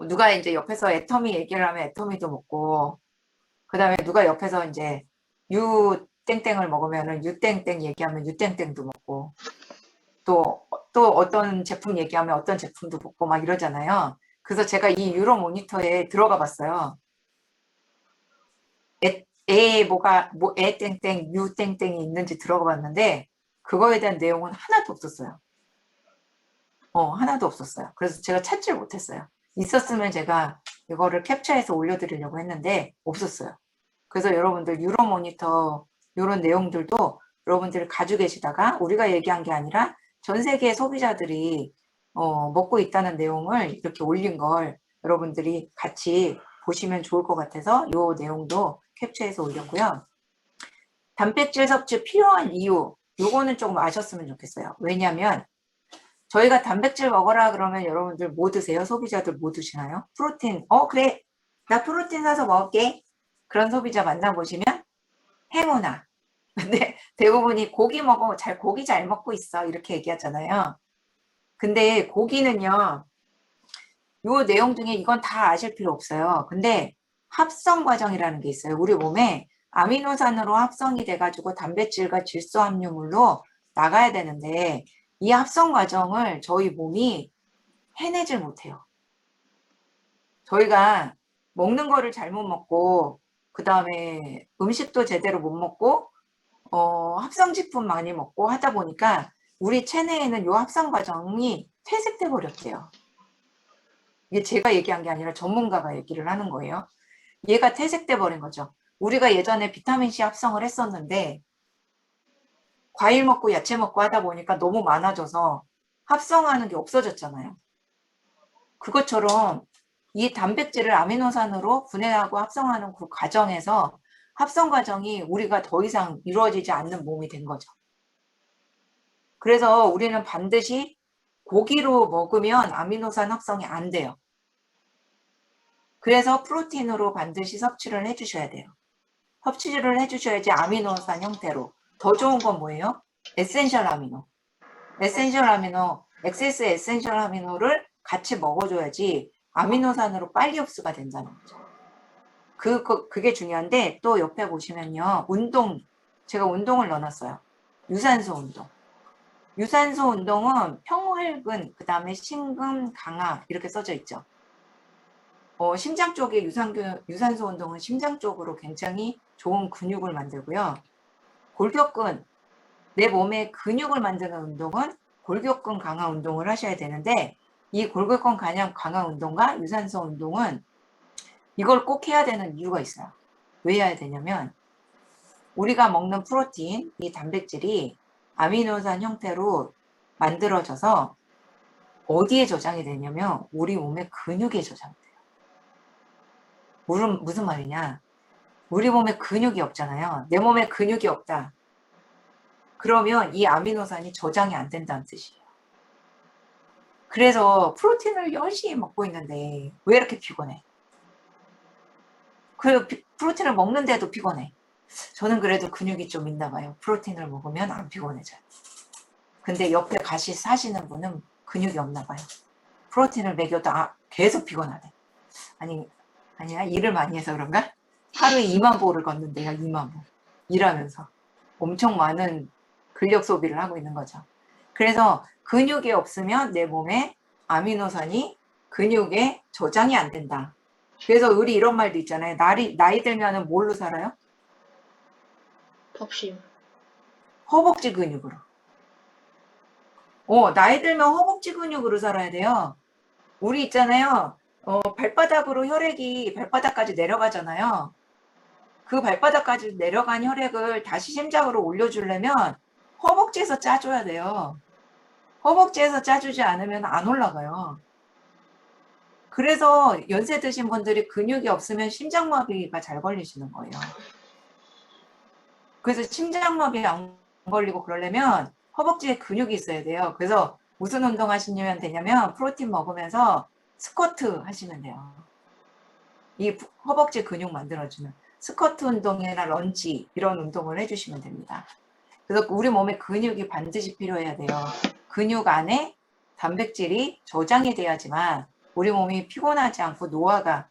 Speaker 1: 누가 이제 옆에서 애터미 얘기를 하면 애터미도 먹고, 그 다음에 누가 옆에서 이제 유 땡땡을 먹으면은 유 땡땡 얘기하면 유 땡땡도 먹고, 또 어떤 제품 얘기하면 어떤 제품도 먹고 막 이러잖아요. 그래서 제가 이 유로 모니터에 들어가 봤어요. 애 땡땡, 유 땡땡이 있는지 들어가 봤는데, 그거에 대한 내용은 하나도 없었어요. 하나도 없었어요. 그래서 제가 찾지를 못했어요. 있었으면 제가 이거를 캡처해서 올려드리려고 했는데 없었어요. 그래서 여러분들 유로 모니터 이런 내용들도 여러분들이 가지고 계시다가 우리가 얘기한 게 아니라 전 세계 소비자들이 먹고 있다는 내용을 이렇게 올린 걸 여러분들이 같이 보시면 좋을 것 같아서 이 내용도 캡처해서 올렸고요. 단백질 섭취 필요한 이유 요거는 조금 아셨으면 좋겠어요. 왜냐하면 저희가 단백질 먹어라 그러면 여러분들 뭐 드세요? 소비자들 뭐 드시나요? 프로틴. 그래. 나 프로틴 사서 먹을게. 그런 소비자 만나보시면 행운아. 근데 대부분이 고기 잘 먹고 있어. 이렇게 얘기하잖아요. 근데 고기는요. 요 내용 중에 이건 다 아실 필요 없어요. 근데 합성 과정이라는 게 있어요. 우리 몸에 아미노산으로 합성이 돼가지고 단백질과 질소 함유물로 나가야 되는데 이 합성 과정을 저희 몸이 해내질 못해요. 저희가 먹는 거를 잘못 먹고 그 다음에 음식도 제대로 못 먹고 합성식품 많이 먹고 하다 보니까 우리 체내에는 이 합성 과정이 퇴색돼 버렸대요. 이게 제가 얘기한 게 아니라 전문가가 얘기를 하는 거예요. 얘가 퇴색돼 버린 거죠. 우리가 예전에 비타민C 합성을 했었는데 과일 먹고 야채 먹고 하다 보니까 너무 많아져서 합성하는 게 없어졌잖아요. 그것처럼 이 단백질을 아미노산으로 분해하고 합성하는 그 과정에서 합성 과정이 우리가 더 이상 이루어지지 않는 몸이 된 거죠. 그래서 우리는 반드시 고기로 먹으면 아미노산 합성이 안 돼요. 그래서 프로틴으로 반드시 섭취를 해주셔야 돼요. 섭취를 해주셔야지 아미노산 형태로. 더 좋은 건 뭐예요? 에센셜 아미노. 엑세스 에센셜 아미노를 같이 먹어줘야지 아미노산으로 빨리 흡수가 된다는 거죠. 그게 중요한데 또 옆에 보시면요. 제가 운동을 넣어놨어요. 유산소 운동. 유산소 운동은 평활근, 그 다음에 심근 강화 이렇게 써져 있죠. 심장 쪽에 유산소 운동은 심장 쪽으로 굉장히 좋은 근육을 만들고요. 골격근, 내 몸에 근육을 만드는 운동은 골격근 강화 운동을 하셔야 되는데 이 골격근 강화 운동과 유산소 운동은 이걸 꼭 해야 되는 이유가 있어요. 왜 해야 되냐면 우리가 먹는 프로틴, 이 단백질이 아미노산 형태로 만들어져서 어디에 저장이 되냐면 우리 몸의 근육에 저장이 돼요. 무슨 말이냐? 우리 몸에 근육이 없잖아요. 내 몸에 근육이 없다. 그러면 이 아미노산이 저장이 안 된다는 뜻이에요. 그래서 프로틴을 열심히 먹고 있는데 왜 이렇게 피곤해? 프로틴을 먹는데도 피곤해. 저는 그래도 근육이 좀 있나 봐요. 프로틴을 먹으면 안 피곤해져요. 근데 옆에 같이 사시는 분은 근육이 없나 봐요. 프로틴을 먹여도 계속 피곤하네. 아니야 일을 많이 해서 그런가? 하루에 2만 보를 걷는데요. 2만 보. 일하면서. 엄청 많은 근력 소비를 하고 있는 거죠. 그래서 근육이 없으면 내 몸에 아미노산이 근육에 저장이 안 된다. 그래서 우리 이런 말도 있잖아요. 나이 들면 뭘로 살아요?
Speaker 2: 덥심.
Speaker 1: 허벅지 근육으로. 나이 들면 허벅지 근육으로 살아야 돼요. 우리 있잖아요. 발바닥으로 혈액이 발바닥까지 내려가잖아요. 그 발바닥까지 내려간 혈액을 다시 심장으로 올려주려면 허벅지에서 짜줘야 돼요. 허벅지에서 짜주지 않으면 안 올라가요. 그래서 연세 드신 분들이 근육이 없으면 심장마비가 잘 걸리시는 거예요. 그래서 심장마비 안 걸리고 그러려면 허벅지에 근육이 있어야 돼요. 그래서 무슨 운동 하시면 되냐면 프로틴 먹으면서 스쿼트 하시면 돼요. 이 허벅지 근육 만들어주는 스쿼트 운동이나 런지 이런 운동을 해주시면 됩니다. 그래서 우리 몸에 근육이 반드시 필요해야 돼요. 근육 안에 단백질이 저장이 돼야지만 우리 몸이 피곤하지 않고 노화가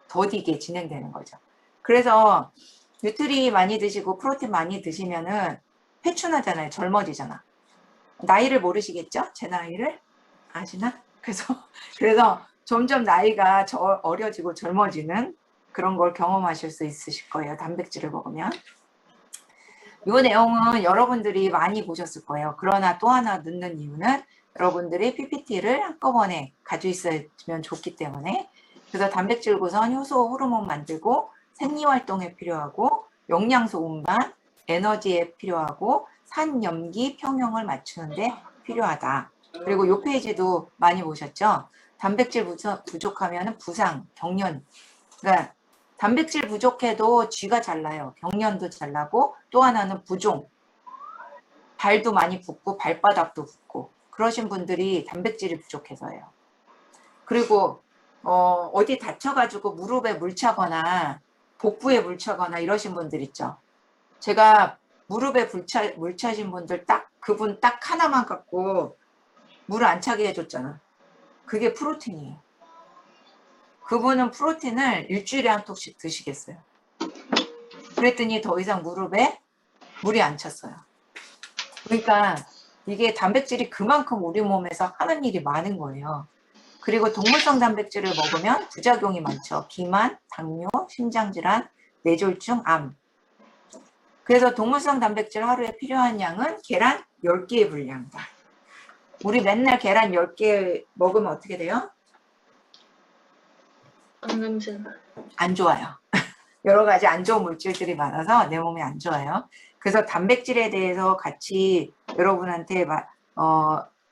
Speaker 1: 더디게 진행되는 거죠. 그래서 뉴트리 많이 드시고 프로틴 많이 드시면은 회춘하잖아요. 젊어지잖아. 나이를 모르시겠죠? 제 나이를 아시나? 그래서 점점 나이가 어려지고 젊어지는 그런 걸 경험하실 수 있으실 거예요. 단백질을 먹으면. 이 내용은 여러분들이 많이 보셨을 거예요. 그러나 또 하나 넣는 이유는 여러분들이 PPT를 한꺼번에 가지고 있으면 좋기 때문에. 그래서 단백질 구성, 효소, 호르몬 만들고 생리활동에 필요하고 영양소 운반, 에너지에 필요하고 산염기 평형을 맞추는데 필요하다. 그리고 이 페이지도 많이 보셨죠? 단백질 부족하면 부상, 경련. 그러니까 단백질 부족해도 쥐가 잘 나요. 경련도 잘 나고 또 하나는 부종. 발도 많이 붓고 발바닥도 붓고 그러신 분들이 단백질이 부족해서예요. 그리고 어디 다쳐가지고 무릎에 물 차거나 복부에 물 차거나 이러신 분들 있죠. 제가 무릎에 물 차신 분들 그분 딱 하나만 갖고 물을 안 차게 해줬잖아. 그게 프로틴이에요. 그분은 프로틴을 일주일에 한 톡씩 드시겠어요. 그랬더니 더 이상 무릎에 물이 안 찼어요. 그러니까 이게 단백질이 그만큼 우리 몸에서 하는 일이 많은 거예요. 그리고 동물성 단백질을 먹으면 부작용이 많죠. 비만, 당뇨, 심장질환, 뇌졸중, 암. 그래서 동물성 단백질 하루에 필요한 양은 계란 10개의 분량이다. 우리 맨날 계란 10개 먹으면 어떻게 돼요? 안 좋아요. 여러 가지 안 좋은 물질들이 많아서 내 몸에 안 좋아요. 그래서 단백질에 대해서 같이 여러분한테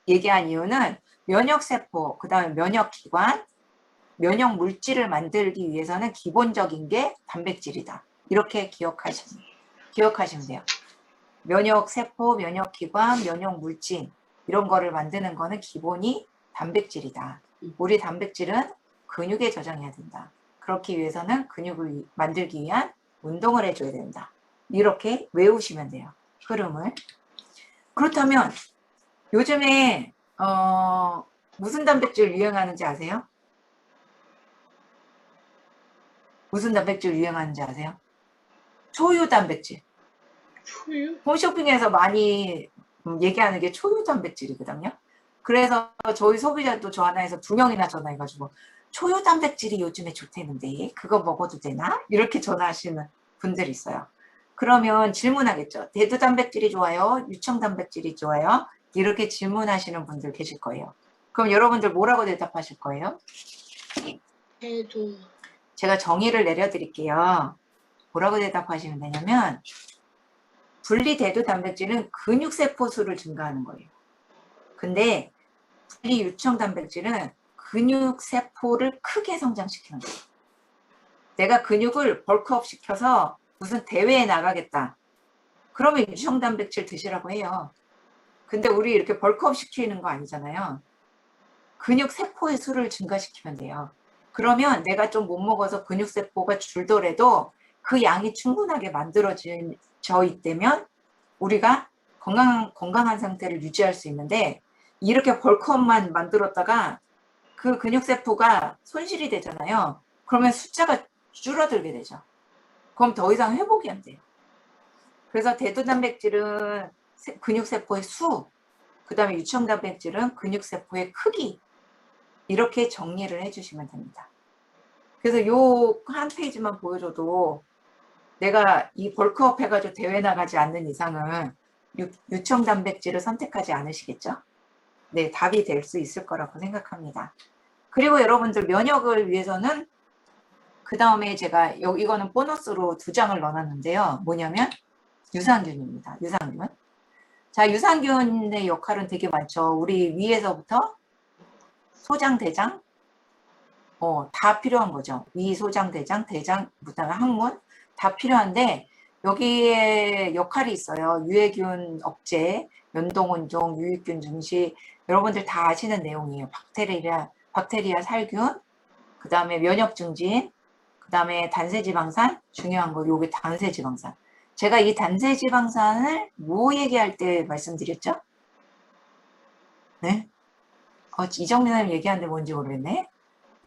Speaker 1: 얘기한 이유는 면역세포, 그 다음에 면역기관, 면역물질을 만들기 위해서는 기본적인 게 단백질이다. 이렇게 기억하시면 돼요. 면역세포, 면역기관, 면역물질 이런 거를 만드는 거는 기본이 단백질이다. 우리 단백질은 근육에 저장해야 된다. 그렇기 위해서는 근육을 만들기 위한 운동을 해줘야 된다. 이렇게 외우시면 돼요. 흐름을. 그렇다면 요즘에 무슨 단백질 유행하는지 아세요? 무슨 단백질 유행하는지 아세요? 초유 단백질. 초유? 홈쇼핑에서 많이 얘기하는 게 초유 단백질이거든요. 그래서 저희 소비자도 저 하나에서 2명이나 전화해가지고 초유 단백질이 요즘에 좋대는데 그거 먹어도 되나? 이렇게 전화하시는 분들이 있어요. 그러면 질문하겠죠. 대두 단백질이 좋아요? 유청 단백질이 좋아요? 이렇게 질문하시는 분들 계실 거예요. 그럼 여러분들 뭐라고 대답하실 거예요? 대두. 제가 정의를 내려드릴게요. 뭐라고 대답하시면 되냐면 분리대두 단백질은 근육세포 수를 증가하는 거예요. 근데 분리유청 단백질은 근육세포를 크게 성장시키는 거예요. 내가 근육을 벌크업 시켜서 무슨 대회에 나가겠다. 그러면 유청 단백질 드시라고 해요. 근데 우리 이렇게 벌크업 시키는 거 아니잖아요. 근육세포의 수를 증가시키면 돼요. 그러면 내가 좀 못 먹어서 근육세포가 줄더라도 그 양이 충분하게 만들어져 있다면 우리가 건강한 상태를 유지할 수 있는데 이렇게 벌크업만 만들었다가 그 근육세포가 손실이 되잖아요. 그러면 숫자가 줄어들게 되죠. 그럼 더 이상 회복이 안 돼요. 그래서 대두단백질은 근육세포의 수, 그 다음에 유청단백질은 근육세포의 크기 이렇게 정리를 해주시면 됩니다. 그래서 요 한 페이지만 보여줘도 내가 이 벌크업 해가지고 대회 나가지 않는 이상은 유청 단백질을 선택하지 않으시겠죠? 네, 답이 될 수 있을 거라고 생각합니다. 그리고 여러분들 면역을 위해서는 그 다음에 제가 이거는 보너스로 2장을 넣어놨는데요. 뭐냐면 유산균입니다. 유산균. 자, 유산균의 역할은 되게 많죠. 우리 위에서부터 소장, 대장, 다 필요한 거죠. 위, 소장, 대장, 그다음에 항문 다 필요한데 여기에 역할이 있어요. 유해균 억제, 연동운동, 유익균 증식 여러분들 다 아시는 내용이에요. 박테리아 살균, 그 다음에 면역 증진, 그 다음에 단세지방산 중요한 거 요게 단세지방산. 제가 이 단세지방산을 뭐 얘기할 때 말씀드렸죠? 네? 이정민 사님 얘기하는데 뭔지 모르겠네.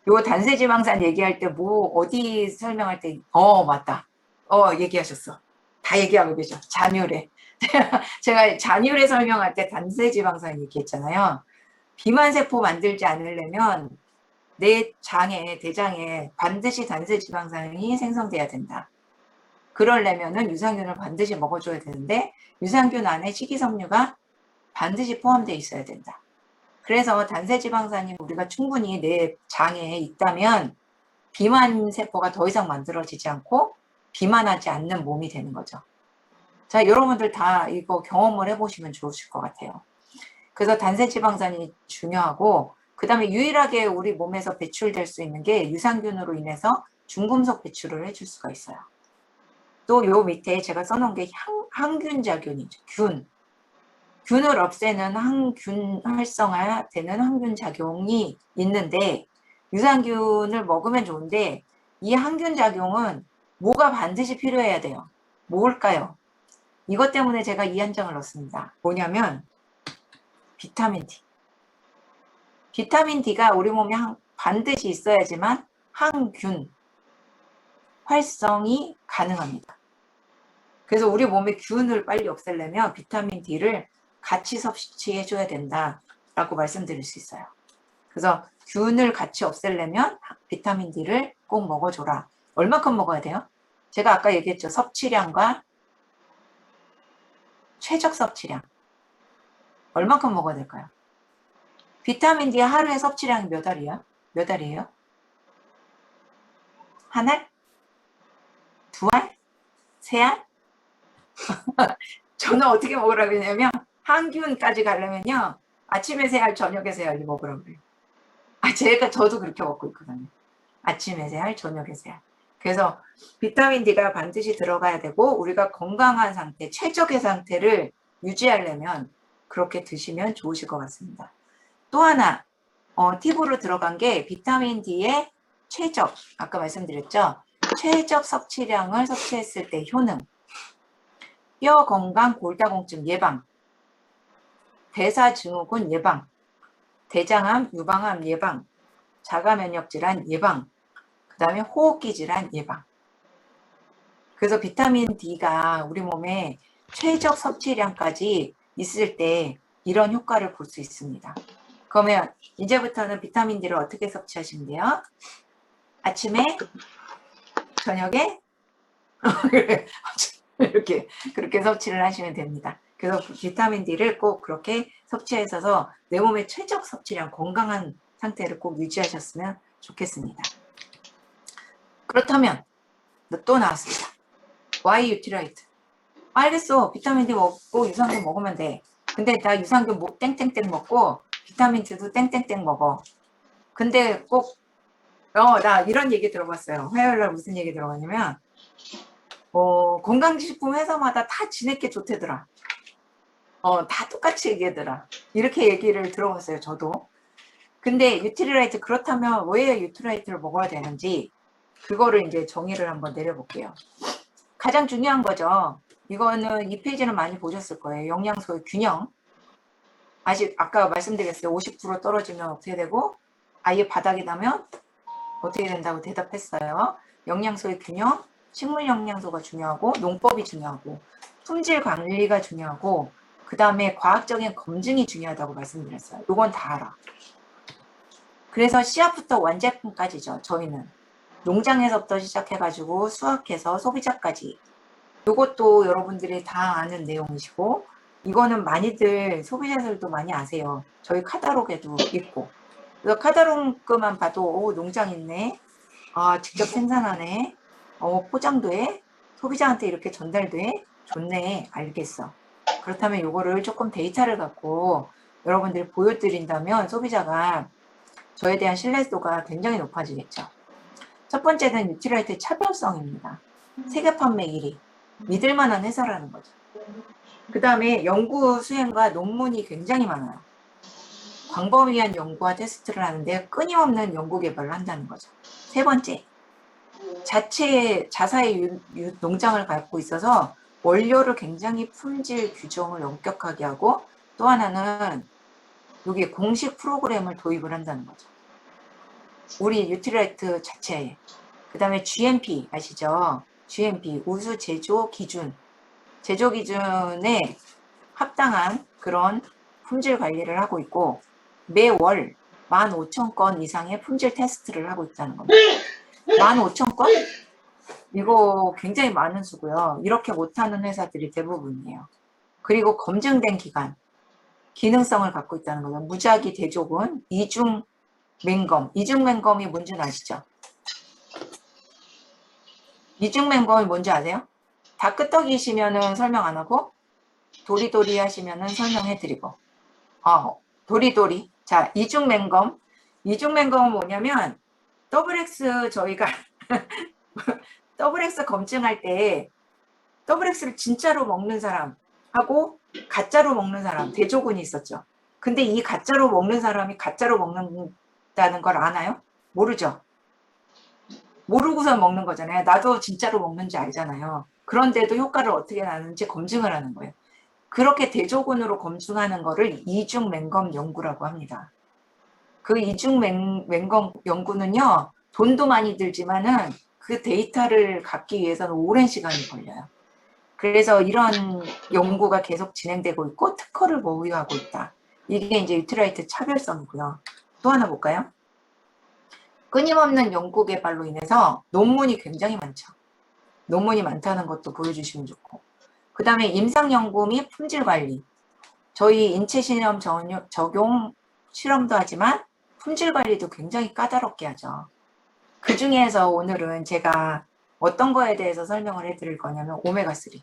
Speaker 1: 요 단세지방산 얘기할 때 뭐 어디 설명할 때 맞다. 얘기하셨어. 다 얘기하고 계셔. 잔유래. 제가 잔유래 설명할 때 단세지방산 얘기했잖아요. 비만세포 만들지 않으려면 내 장에, 대장에 반드시 단세지방산이 생성돼야 된다. 그러려면은 유산균을 반드시 먹어줘야 되는데 유산균 안에 식이섬유가 반드시 포함되어 있어야 된다. 그래서 단세지방산이 우리가 충분히 내 장에 있다면 비만 세포가 더 이상 만들어지지 않고 비만하지 않는 몸이 되는 거죠. 자, 여러분들 다 이거 경험을 해보시면 좋으실 것 같아요. 그래서 단세지방산이 중요하고 그 다음에 유일하게 우리 몸에서 배출될 수 있는 게 유산균으로 인해서 중금속 배출을 해줄 수가 있어요. 또 요 밑에 제가 써놓은 게 항균작용이죠. 균을 없애는 항균 활성화되는 항균작용이 있는데 유산균을 먹으면 좋은데 이 항균작용은 뭐가 반드시 필요해야 돼요. 뭘까요? 이것 때문에 제가 이 한 장을 넣습니다. 뭐냐면 비타민 D. 비타민 D가 우리 몸에 반드시 있어야지만 항균 활성이 가능합니다. 그래서 우리 몸의 균을 빨리 없애려면 비타민 D를 같이 섭취해줘야 된다라고 말씀드릴 수 있어요. 그래서 균을 같이 없애려면 비타민 D를 꼭 먹어줘라. 얼마큼 먹어야 돼요? 제가 아까 얘기했죠. 섭취량과 최적 섭취량. 얼마큼 먹어야 될까요? 비타민 D 하루에 섭취량이 몇 알이에요? 몇 알이에요? 한 알? 두 알? 세 알? 저는 어떻게 먹으라고 했냐면 항균까지 가려면요. 아침에 세 알, 저녁에 세 알 먹으라고 그래요. 저도 그렇게 먹고 있거든요. 아침에 세 알, 저녁에 세 알. 그래서 비타민 D가 반드시 들어가야 되고 우리가 건강한 상태, 최적의 상태를 유지하려면 그렇게 드시면 좋으실 것 같습니다. 또 하나 팁으로 들어간 게 비타민 D의 최적, 아까 말씀드렸죠. 최적 섭취량을 섭취했을 때 효능, 뼈 건강, 골다공증 예방, 대사증후군 예방, 대장암, 유방암 예방, 자가면역질환 예방, 그 다음에 호흡기 질환 예방. 그래서 비타민 D가 우리 몸에 최적 섭취량까지 있을 때 이런 효과를 볼 수 있습니다. 그러면 이제부터는 비타민 D를 어떻게 섭취하시면 돼요? 아침에, 저녁에 이렇게 그렇게 섭취를 하시면 됩니다. 그래서 비타민 D를 꼭 그렇게 섭취해서 내 몸의 최적 섭취량, 건강한 상태를 꼭 유지하셨으면 좋겠습니다. 그렇다면 또 나왔습니다. Y 유티라이트. 알겠어. 비타민 D 먹고 유산균 먹으면 돼. 근데 나 유산균 땡땡땡 먹고 비타민 D도 땡땡땡 먹어. 근데 꼭 나 이런 얘기 들어봤어요. 화요일날 무슨 얘기 들어봤냐면 건강식품 회사마다 다 지네께 좋대더라. 다 똑같이 얘기하더라. 이렇게 얘기를 들어봤어요. 저도. 근데 유티라이트 그렇다면 왜 유티라이트를 먹어야 되는지 그거를 이제 정의를 한번 내려볼게요. 가장 중요한 거죠. 이거는 이 페이지는 많이 보셨을 거예요. 영양소의 균형. 아까 말씀드렸어요. 50% 떨어지면 어떻게 되고 아예 바닥이 나면 어떻게 된다고 대답했어요. 영양소의 균형, 식물 영양소가 중요하고 농법이 중요하고 품질 관리가 중요하고 그 다음에 과학적인 검증이 중요하다고 말씀드렸어요. 이건 다 알아. 그래서 씨앗부터 완제품까지죠. 저희는 농장에서부터 시작해가지고 수확해서 소비자까지 이것도 여러분들이 다 아는 내용이시고 이거는 많이들 소비자들도 많이 아세요. 저희 카탈로그에도 있고 그래서 카탈로그만 봐도 농장 있네. 직접 생산하네. 포장도 해. 소비자한테 이렇게 전달돼. 좋네. 알겠어. 그렇다면 이거를 조금 데이터를 갖고 여러분들이 보여드린다면 소비자가 저에 대한 신뢰도가 굉장히 높아지겠죠. 첫 번째는 유티라이트의 차별성입니다. 세계 판매 1위. 믿을만한 회사라는 거죠. 그 다음에 연구 수행과 논문이 굉장히 많아요. 광범위한 연구와 테스트를 하는데 끊임없는 연구 개발을 한다는 거죠. 세 번째, 자사의 농장을 갖고 있어서 원료를 굉장히 품질 규정을 엄격하게 하고 또 하나는 여기에 공식 프로그램을 도입을 한다는 거죠. 우리 뉴트리라이트 자체에. 그 다음에 GMP 아시죠? GMP 우수 제조 기준. 제조 기준에 합당한 그런 품질 관리를 하고 있고 매월 15,000건 이상의 품질 테스트를 하고 있다는 겁니다. 15,000건? 이거 굉장히 많은 수고요. 이렇게 못하는 회사들이 대부분이에요. 그리고 검증된 기간, 기능성을 갖고 있다는 거죠. 무작위 대조군, 이중 맹검. 이중 맹검이 뭔지 아시죠? 이중 맹검이 뭔지 아세요? 다 끄떡이시면은 설명 안 하고 도리도리 하시면은 설명해 드리고. 도리도리. 자, 이중 맹검. 이중 맹검은 뭐냐면 WX 저희가 WX 검증할 때 WX를 진짜로 먹는 사람하고 가짜로 먹는 사람 대조군이 있었죠. 근데 이 가짜로 먹는 사람이 가짜로 먹는다는 걸 아나요? 모르죠. 모르고서 먹는 거잖아요. 나도 진짜로 먹는지 알잖아요. 그런데도 효과를 어떻게 나는지 검증을 하는 거예요. 그렇게 대조군으로 검증하는 거를 이중 맹검 연구라고 합니다. 그 이중 맹검 연구는요, 돈도 많이 들지만은 그 데이터를 갖기 위해서는 오랜 시간이 걸려요. 그래서 이런 연구가 계속 진행되고 있고 특허를 보유하고 있다. 이게 이제 뉴트리라이트 차별성이고요. 또 하나 볼까요? 끊임없는 연구 개발로 인해서 논문이 굉장히 많죠. 논문이 많다는 것도 보여주시면 좋고. 그 다음에 임상 연구 및 품질 관리. 저희 인체 실험 적용 실험도 하지만 품질 관리도 굉장히 까다롭게 하죠. 그 중에서 오늘은 제가 어떤 거에 대해서 설명을 해드릴 거냐면 오메가3.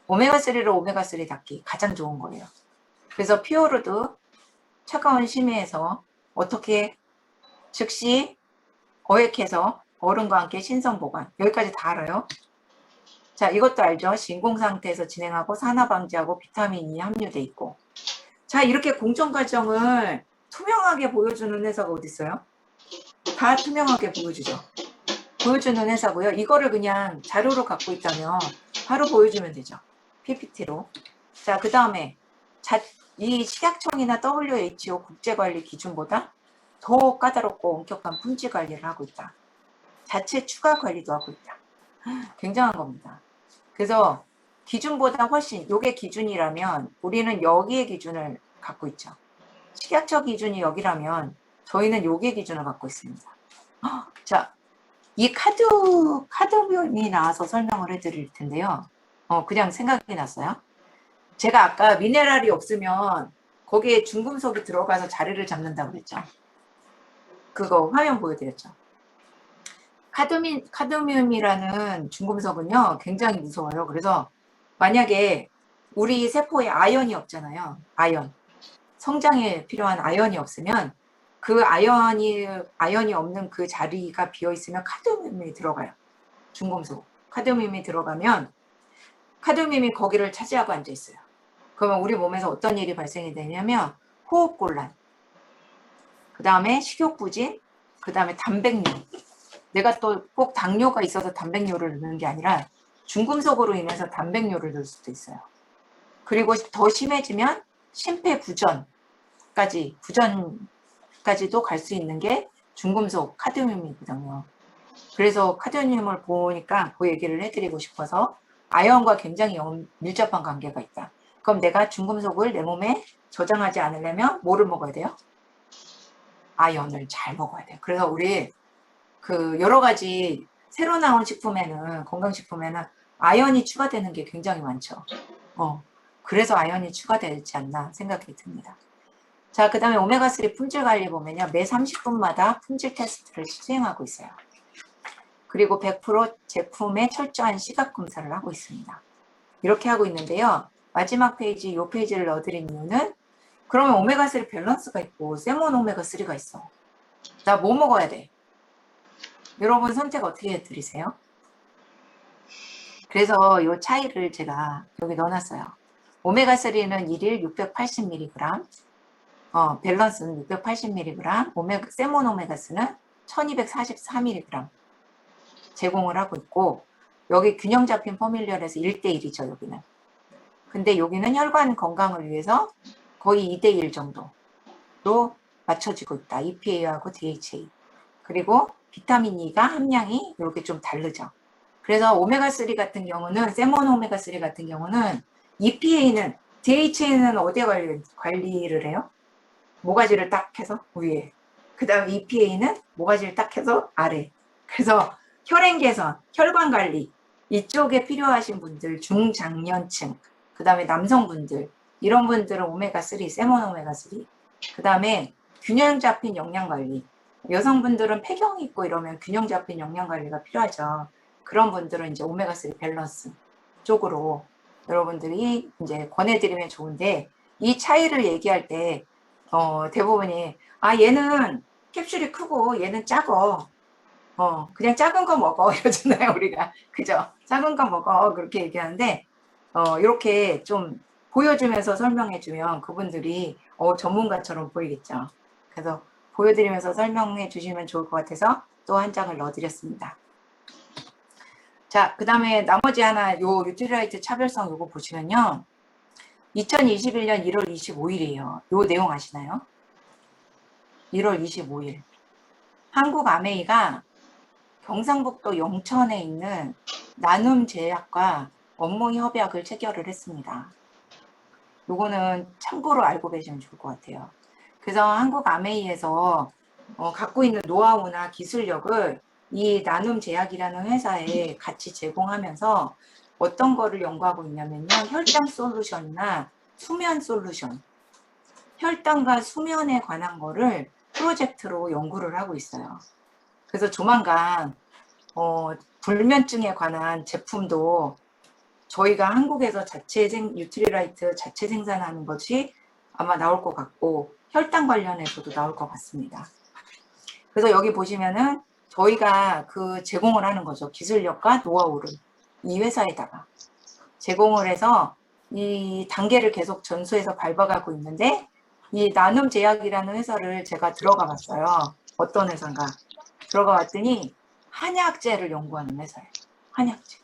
Speaker 1: 오메가3를 오메가3답기 가장 좋은 거예요. 그래서 피오르드 차가운 심해에서 어떻게 즉시 어획해서 얼음과 함께 신선 보관. 여기까지 다 알아요. 자, 이것도 알죠? 진공 상태에서 진행하고 산화 방지하고 비타민이 함유돼 있고. 자, 이렇게 공정 과정을 투명하게 보여주는 회사가 어디 있어요? 다 투명하게 보여주죠. 보여주는 회사고요. 이거를 그냥 자료로 갖고 있다면 바로 보여주면 되죠. PPT로. 자, 그 다음에 이 식약청이나 WHO 국제관리 기준보다 더 까다롭고 엄격한 품질 관리를 하고 있다. 자체 추가 관리도 하고 있다. 굉장한 겁니다. 그래서 기준보다 훨씬, 요게 기준이라면 우리는 여기의 기준을 갖고 있죠. 식약처 기준이 여기라면 저희는 요게 기준을 갖고 있습니다. 자, 이 카드뮴이 나와서 설명을 해드릴 텐데요. 그냥 생각이 났어요. 제가 아까 미네랄이 없으면 거기에 중금속이 들어가서 자리를 잡는다고 그랬죠. 그거 화면 보여드렸죠. 카드뮴이라는 중금속은요, 굉장히 무서워요. 그래서 만약에 우리 세포에 아연이 없잖아요. 아연. 성장에 필요한 아연이 없으면 그 아연이 없는 그 자리가 비어 있으면 카드뮴이 들어가요. 중금속. 카드뮴이 들어가면 카드뮴이 거기를 차지하고 앉아 있어요. 그러면 우리 몸에서 어떤 일이 발생이 되냐면 호흡곤란, 그 다음에 식욕부진, 그 다음에 단백뇨. 내가 또 꼭 당뇨가 있어서 단백뇨를 넣는 게 아니라 중금속으로 인해서 단백뇨를 넣을 수도 있어요. 그리고 더 심해지면 부전까지도 갈 수 있는 게 중금속 카드뮴이거든요. 그래서 카드뮴을 보니까 그 얘기를 해드리고 싶어서 아연과 굉장히 밀접한 관계가 있다. 그럼 내가 중금속을 내 몸에 저장하지 않으려면 뭐를 먹어야 돼요? 아연을 잘 먹어야 돼요. 그래서 우리 그 여러 가지 새로 나온 식품에는, 건강식품에는 아연이 추가되는 게 굉장히 많죠. 그래서 아연이 추가되지 않나 생각이 듭니다. 자, 그 다음에 오메가3 품질 관리 보면요. 매 30분마다 품질 테스트를 수행하고 있어요. 그리고 100% 제품의 철저한 시각 검사를 하고 있습니다. 이렇게 하고 있는데요. 마지막 페이지, 이 페이지를 넣어드린 이유는 그러면 오메가3 밸런스가 있고 세몬 오메가3가 있어. 나 뭐 먹어야 돼? 여러분 선택 어떻게 해드리세요? 그래서 이 차이를 제가 여기 넣어놨어요. 오메가3는 1일 680mg, 밸런스는 680mg, 세몬 오메가3는 1243mg 제공을 하고 있고, 여기 균형 잡힌 포뮬러에서 1대1이죠, 여기는. 근데 여기는 혈관 건강을 위해서 거의 2대1 정도. 맞춰지고 있다. EPA하고 DHA. 그리고 비타민 E가 함량이 이렇게 좀 다르죠. 그래서 오메가3 같은 경우는, 세몬 오메가3 같은 경우는 EPA는, DHA는 어디에 관리를 해요? 모가지를 딱 해서 위에. 그 다음 EPA는 모가지를 딱 해서 아래. 그래서 혈행 개선, 혈관 관리, 이쪽에 필요하신 분들, 중장년층, 그 다음에 남성분들, 이런 분들은 오메가3, 세몬 오메가3. 그 다음에 균형 잡힌 영양 관리. 여성분들은 폐경이 있고 이러면 균형 잡힌 영양 관리가 필요하죠. 그런 분들은 이제 오메가3 밸런스 쪽으로 여러분들이 이제 권해드리면 좋은데, 이 차이를 얘기할 때 대부분이 얘는 캡슐이 크고 얘는 작어. 그냥 작은 거 먹어 이러잖아요 우리가. 그죠? 작은 거 먹어 그렇게 얘기하는데 이렇게 좀 보여주면서 설명해주면 그분들이 전문가처럼 보이겠죠. 그래서 보여드리면서 설명해 주시면 좋을 것 같아서 또 한 장을 넣어드렸습니다. 자, 그 다음에 나머지 하나 요 뉴트리라이트 차별성 요거 보시면요. 2021년 1월 25일이에요. 요 내용 아시나요? 1월 25일. 한국 아메이가 경상북도 영천에 있는 나눔제약과 업무 협약을 체결을 했습니다. 요거는 참고로 알고 계시면 좋을 것 같아요. 그래서 한국 아메이에서 갖고 있는 노하우나 기술력을 이 나눔제약이라는 회사에 같이 제공하면서 어떤 거를 연구하고 있냐면요. 혈당 솔루션이나 수면 솔루션, 혈당과 수면에 관한 거를 프로젝트로 연구를 하고 있어요. 그래서 조만간 불면증에 관한 제품도 저희가 한국에서 뉴트리라이트 자체 생산하는 것이 아마 나올 것 같고 혈당 관련해서도 나올 것 같습니다. 그래서 여기 보시면은 저희가 그 제공을 하는 거죠. 기술력과 노하우를 이 회사에다가 제공을 해서 이 단계를 계속 전수해서 밟아가고 있는데, 이 나눔제약이라는 회사를 제가 들어가 봤어요. 어떤 회사인가 들어가 봤더니 한약재를 연구하는 회사예요. 한약재.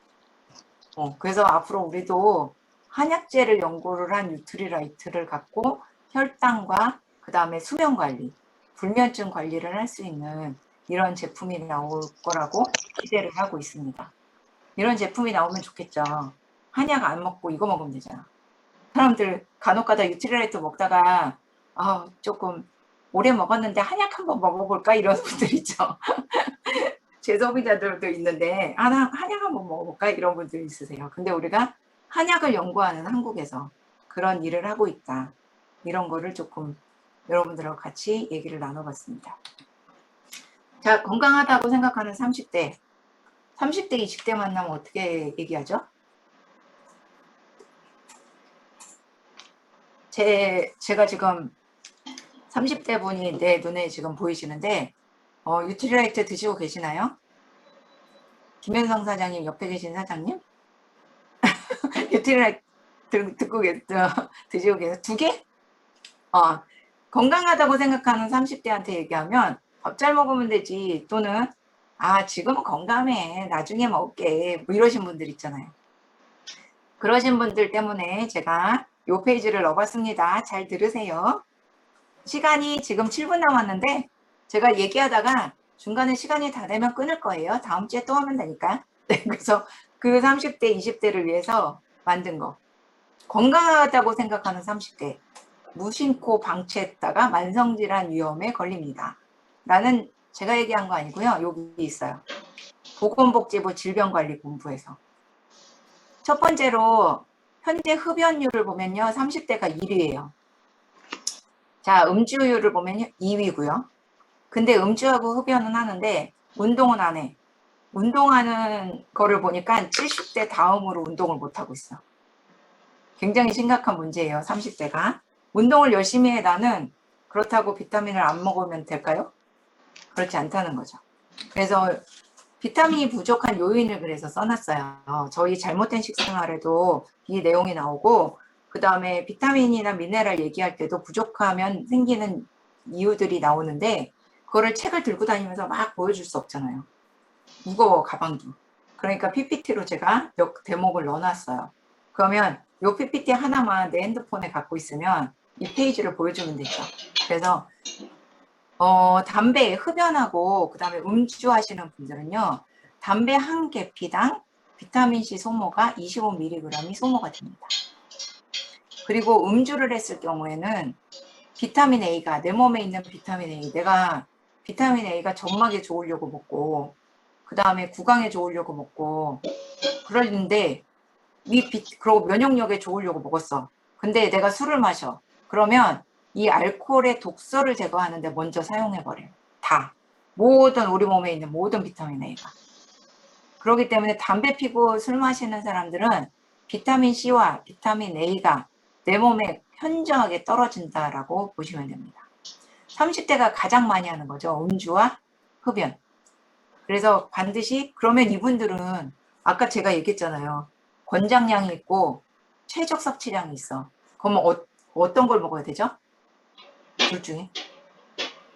Speaker 1: 그래서 앞으로 우리도 한약재를 연구를 한 뉴트리라이트를 갖고 혈당과 그 다음에 수면 관리, 불면증 관리를 할 수 있는 이런 제품이 나올 거라고 기대를 하고 있습니다. 이런 제품이 나오면 좋겠죠. 한약 안 먹고 이거 먹으면 되잖아. 사람들 간혹가다 뉴트리라이트 먹다가 조금 오래 먹었는데 한약 한번 먹어볼까 이런 분들 있죠. 제 소비자들도 있는데 한약 한번 먹어볼까 이런 분들 있으세요. 근데 우리가 한약을 연구하는 한국에서 그런 일을 하고 있다. 이런 거를 조금 여러분들하고 같이 얘기를 나눠봤습니다. 자, 건강하다고 생각하는 30대, 20대 만나면 어떻게 얘기하죠? 제가 지금 30대 분이 내 눈에 지금 보이시는데 뉴트리라이트 드시고 계시나요? 김현성 사장님, 옆에 계신 사장님? 뉴트리라이트 드시고 계세요? 2개? 건강하다고 생각하는 30대한테 얘기하면 밥 잘 먹으면 되지, 또는 지금은 건강해 나중에 먹을게 뭐 이러신 분들 있잖아요. 그러신 분들 때문에 제가 요 페이지를 넣어봤습니다. 잘 들으세요. 시간이 지금 7분 남았는데 제가 얘기하다가 중간에 시간이 다 되면 끊을 거예요. 다음 주에 또 하면 되니까. 네, 그래서 그 30대, 20대를 위해서 만든 거. 건강하다고 생각하는 30대. 무심코 방치했다가 만성질환 위험에 걸립니다. 라는 제가 얘기한 거 아니고요. 여기 있어요. 보건복지부 질병관리본부에서. 첫 번째로 현재 흡연율을 보면요. 30대가 1위예요. 자, 음주율을 보면 2위고요. 근데 음주하고 흡연은 하는데 운동은 안 해. 운동하는 거를 보니까 70대 다음으로 운동을 못하고 있어. 굉장히 심각한 문제예요. 30대가. 운동을 열심히 해. 나는 그렇다고 비타민을 안 먹으면 될까요? 그렇지 않다는 거죠. 그래서 비타민이 부족한 요인을 그래서 써놨어요. 저희 잘못된 식생활에도 이 내용이 나오고, 그 다음에 비타민이나 미네랄 얘기할 때도 부족하면 생기는 이유들이 나오는데 그거를 책을 들고 다니면서 막 보여줄 수 없잖아요. 무거워 가방도. 그러니까 PPT로 제가 몇 대목을 넣어놨어요. 그러면 이 PPT 하나만 내 핸드폰에 갖고 있으면 이 페이지를 보여주면 되죠. 그래서 담배 흡연하고 그다음에 음주 하시는 분들은요. 담배 한 개피당 비타민C 소모가 25mg이 소모가 됩니다. 그리고 음주를 했을 경우에는 비타민 A가 내 몸에 있는 비타민 A, 내가 비타민 A가 점막에 좋으려고 먹고 그 다음에 구강에 좋으려고 먹고 그러는데 그리고 면역력에 좋으려고 먹었어. 근데 내가 술을 마셔. 그러면 이 알코올의 독소를 제거하는데 먼저 사용해버려요. 다. 모든 우리 몸에 있는 모든 비타민 A가. 그렇기 때문에 담배 피고 술 마시는 사람들은 비타민 C와 비타민 A가 내 몸에 현저하게 떨어진다라고 보시면 됩니다. 30대가 가장 많이 하는 거죠. 음주와 흡연. 그래서 반드시 그러면 이분들은 아까 제가 얘기했잖아요. 권장량이 있고 최적 섭취량이 있어. 그러면 어떤 걸 먹어야 되죠? 둘 중에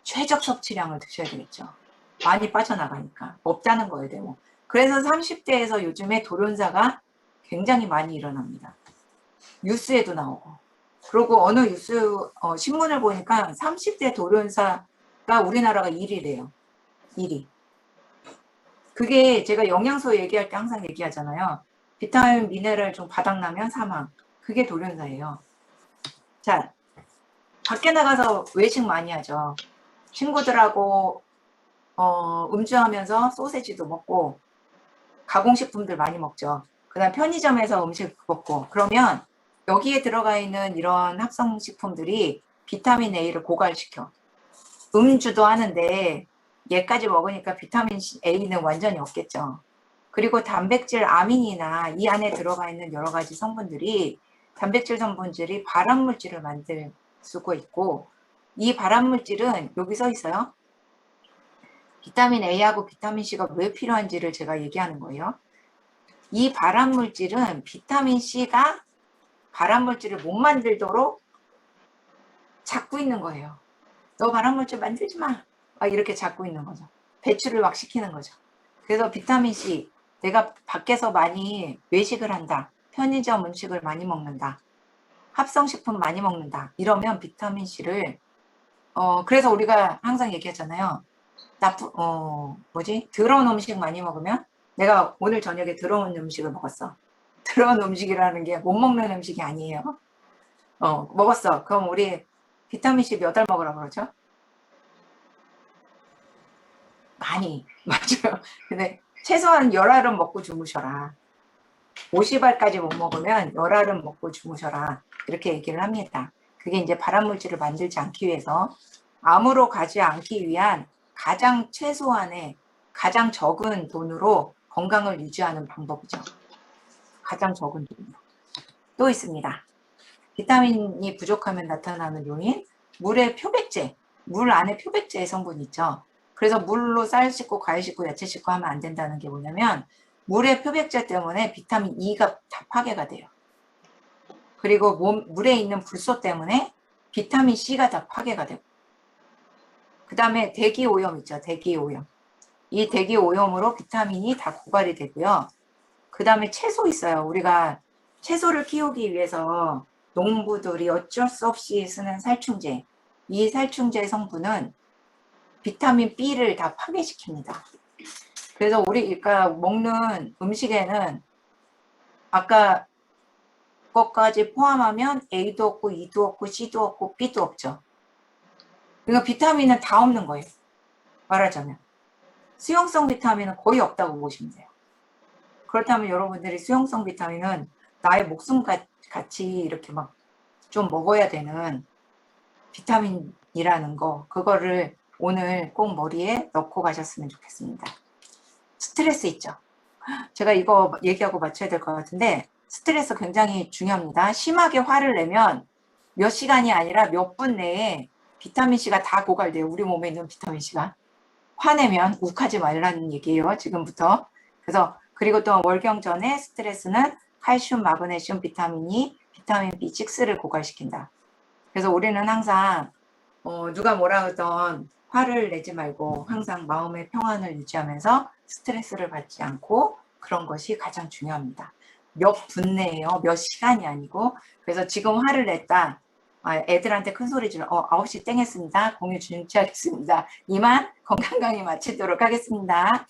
Speaker 1: 최적 섭취량을 드셔야 되겠죠. 많이 빠져나가니까 없다는 거예요. 뭐. 그래서 30대에서 요즘에 돌연사가 굉장히 많이 일어납니다. 뉴스에도 나오고. 그리고 어느 뉴스 신문을 보니까 30대 돌연사가 우리나라가 1위래요. 1위. 그게 제가 영양소 얘기할 때 항상 얘기하잖아요. 비타민, 미네랄 좀 바닥나면 사망. 그게 돌연사예요. 자, 밖에 나가서 외식 많이 하죠. 친구들하고 음주하면서 소세지도 먹고 가공식품들 많이 먹죠. 그다음 편의점에서 음식 먹고 그러면 여기에 들어가 있는 이런 합성식품들이 비타민 A를 고갈시켜. 음주도 하는데 얘까지 먹으니까 비타민 A는 완전히 없겠죠. 그리고 단백질 아민이나 이 안에 들어가 있는 여러 가지 성분들이 단백질 성분들이 발암물질을 만들 수가 있고 이 발암물질은 여기 써 있어요. 비타민 A하고 비타민 C가 왜 필요한지를 제가 얘기하는 거예요. 이 발암물질은 비타민 C가 발암물질을 못 만들도록 잡고 있는 거예요. 너 발암물질 만들지 마. 막 이렇게 잡고 있는 거죠. 배출을 막 시키는 거죠. 그래서 비타민 C, 내가 밖에서 많이 외식을 한다. 편의점 음식을 많이 먹는다. 합성식품 많이 먹는다. 이러면 비타민 C를 그래서 우리가 항상 얘기하잖아요. 더러운 음식 많이 먹으면 내가 오늘 저녁에 더러운 음식을 먹었어. 더러운 음식이라는 게 못 먹는 음식이 아니에요. 먹었어. 그럼 우리 비타민C 몇 알 먹으라고 그러죠? 많이. 맞아요. 근데 최소한 10알은 먹고 주무셔라. 50알까지 못 먹으면 10알은 먹고 주무셔라. 이렇게 얘기를 합니다. 그게 이제 발암물질을 만들지 않기 위해서 암으로 가지 않기 위한 가장 최소한의 가장 적은 돈으로 건강을 유지하는 방법이죠. 가장 적은 돈으로. 또 있습니다. 비타민이 부족하면 나타나는 요인, 물의 표백제, 물 안에 표백제의 성분이 있죠. 그래서 물로 쌀 씻고 과일 씻고 야채 씻고 하면 안 된다는 게 뭐냐면 물의 표백제 때문에 비타민 E가 다 파괴가 돼요. 그리고 물에 있는 불소 때문에 비타민 C가 다 파괴가 되고 그 다음에 대기오염 있죠. 대기오염. 이 대기오염으로 비타민이 다 고갈이 되고요. 그 다음에 채소 있어요. 우리가 채소를 키우기 위해서 농부들이 어쩔 수 없이 쓰는 살충제. 이 살충제 성분은 비타민 B를 다 파괴시킵니다. 그래서 우리가 먹는 음식에는 아까 것까지 포함하면 A도 없고 E도 없고 C도 없고 B도 없죠. 그러니까 비타민은 다 없는 거예요. 말하자면. 수용성 비타민은 거의 없다고 보시면 돼요. 그렇다면 여러분들이 수용성 비타민은 나의 목숨 같이 이렇게 막 좀 먹어야 되는 비타민이라는 거, 그거를 오늘 꼭 머리에 넣고 가셨으면 좋겠습니다. 스트레스 있죠. 제가 이거 얘기하고 맞춰야 될 것 같은데 스트레스 굉장히 중요합니다. 심하게 화를 내면 몇 시간이 아니라 몇 분 내에 비타민C가 다 고갈돼요. 우리 몸에 있는 비타민C가. 화내면 욱하지 말라는 얘기예요. 지금부터. 그래서 그리고 또 월경 전에 스트레스는 칼슘, 마그네슘, 비타민이 비타민 B6를 고갈시킨다. 그래서 우리는 항상 누가 뭐라 하던 화를 내지 말고 항상 마음의 평안을 유지하면서 스트레스를 받지 않고 그런 것이 가장 중요합니다. 몇 분 내에요. 몇 시간이 아니고. 그래서 지금 화를 냈다. 애들한테 큰 소리 지르 9시 땡 했습니다. 공유 중지하겠습니다. 이만 건강 강의 마치도록 하겠습니다.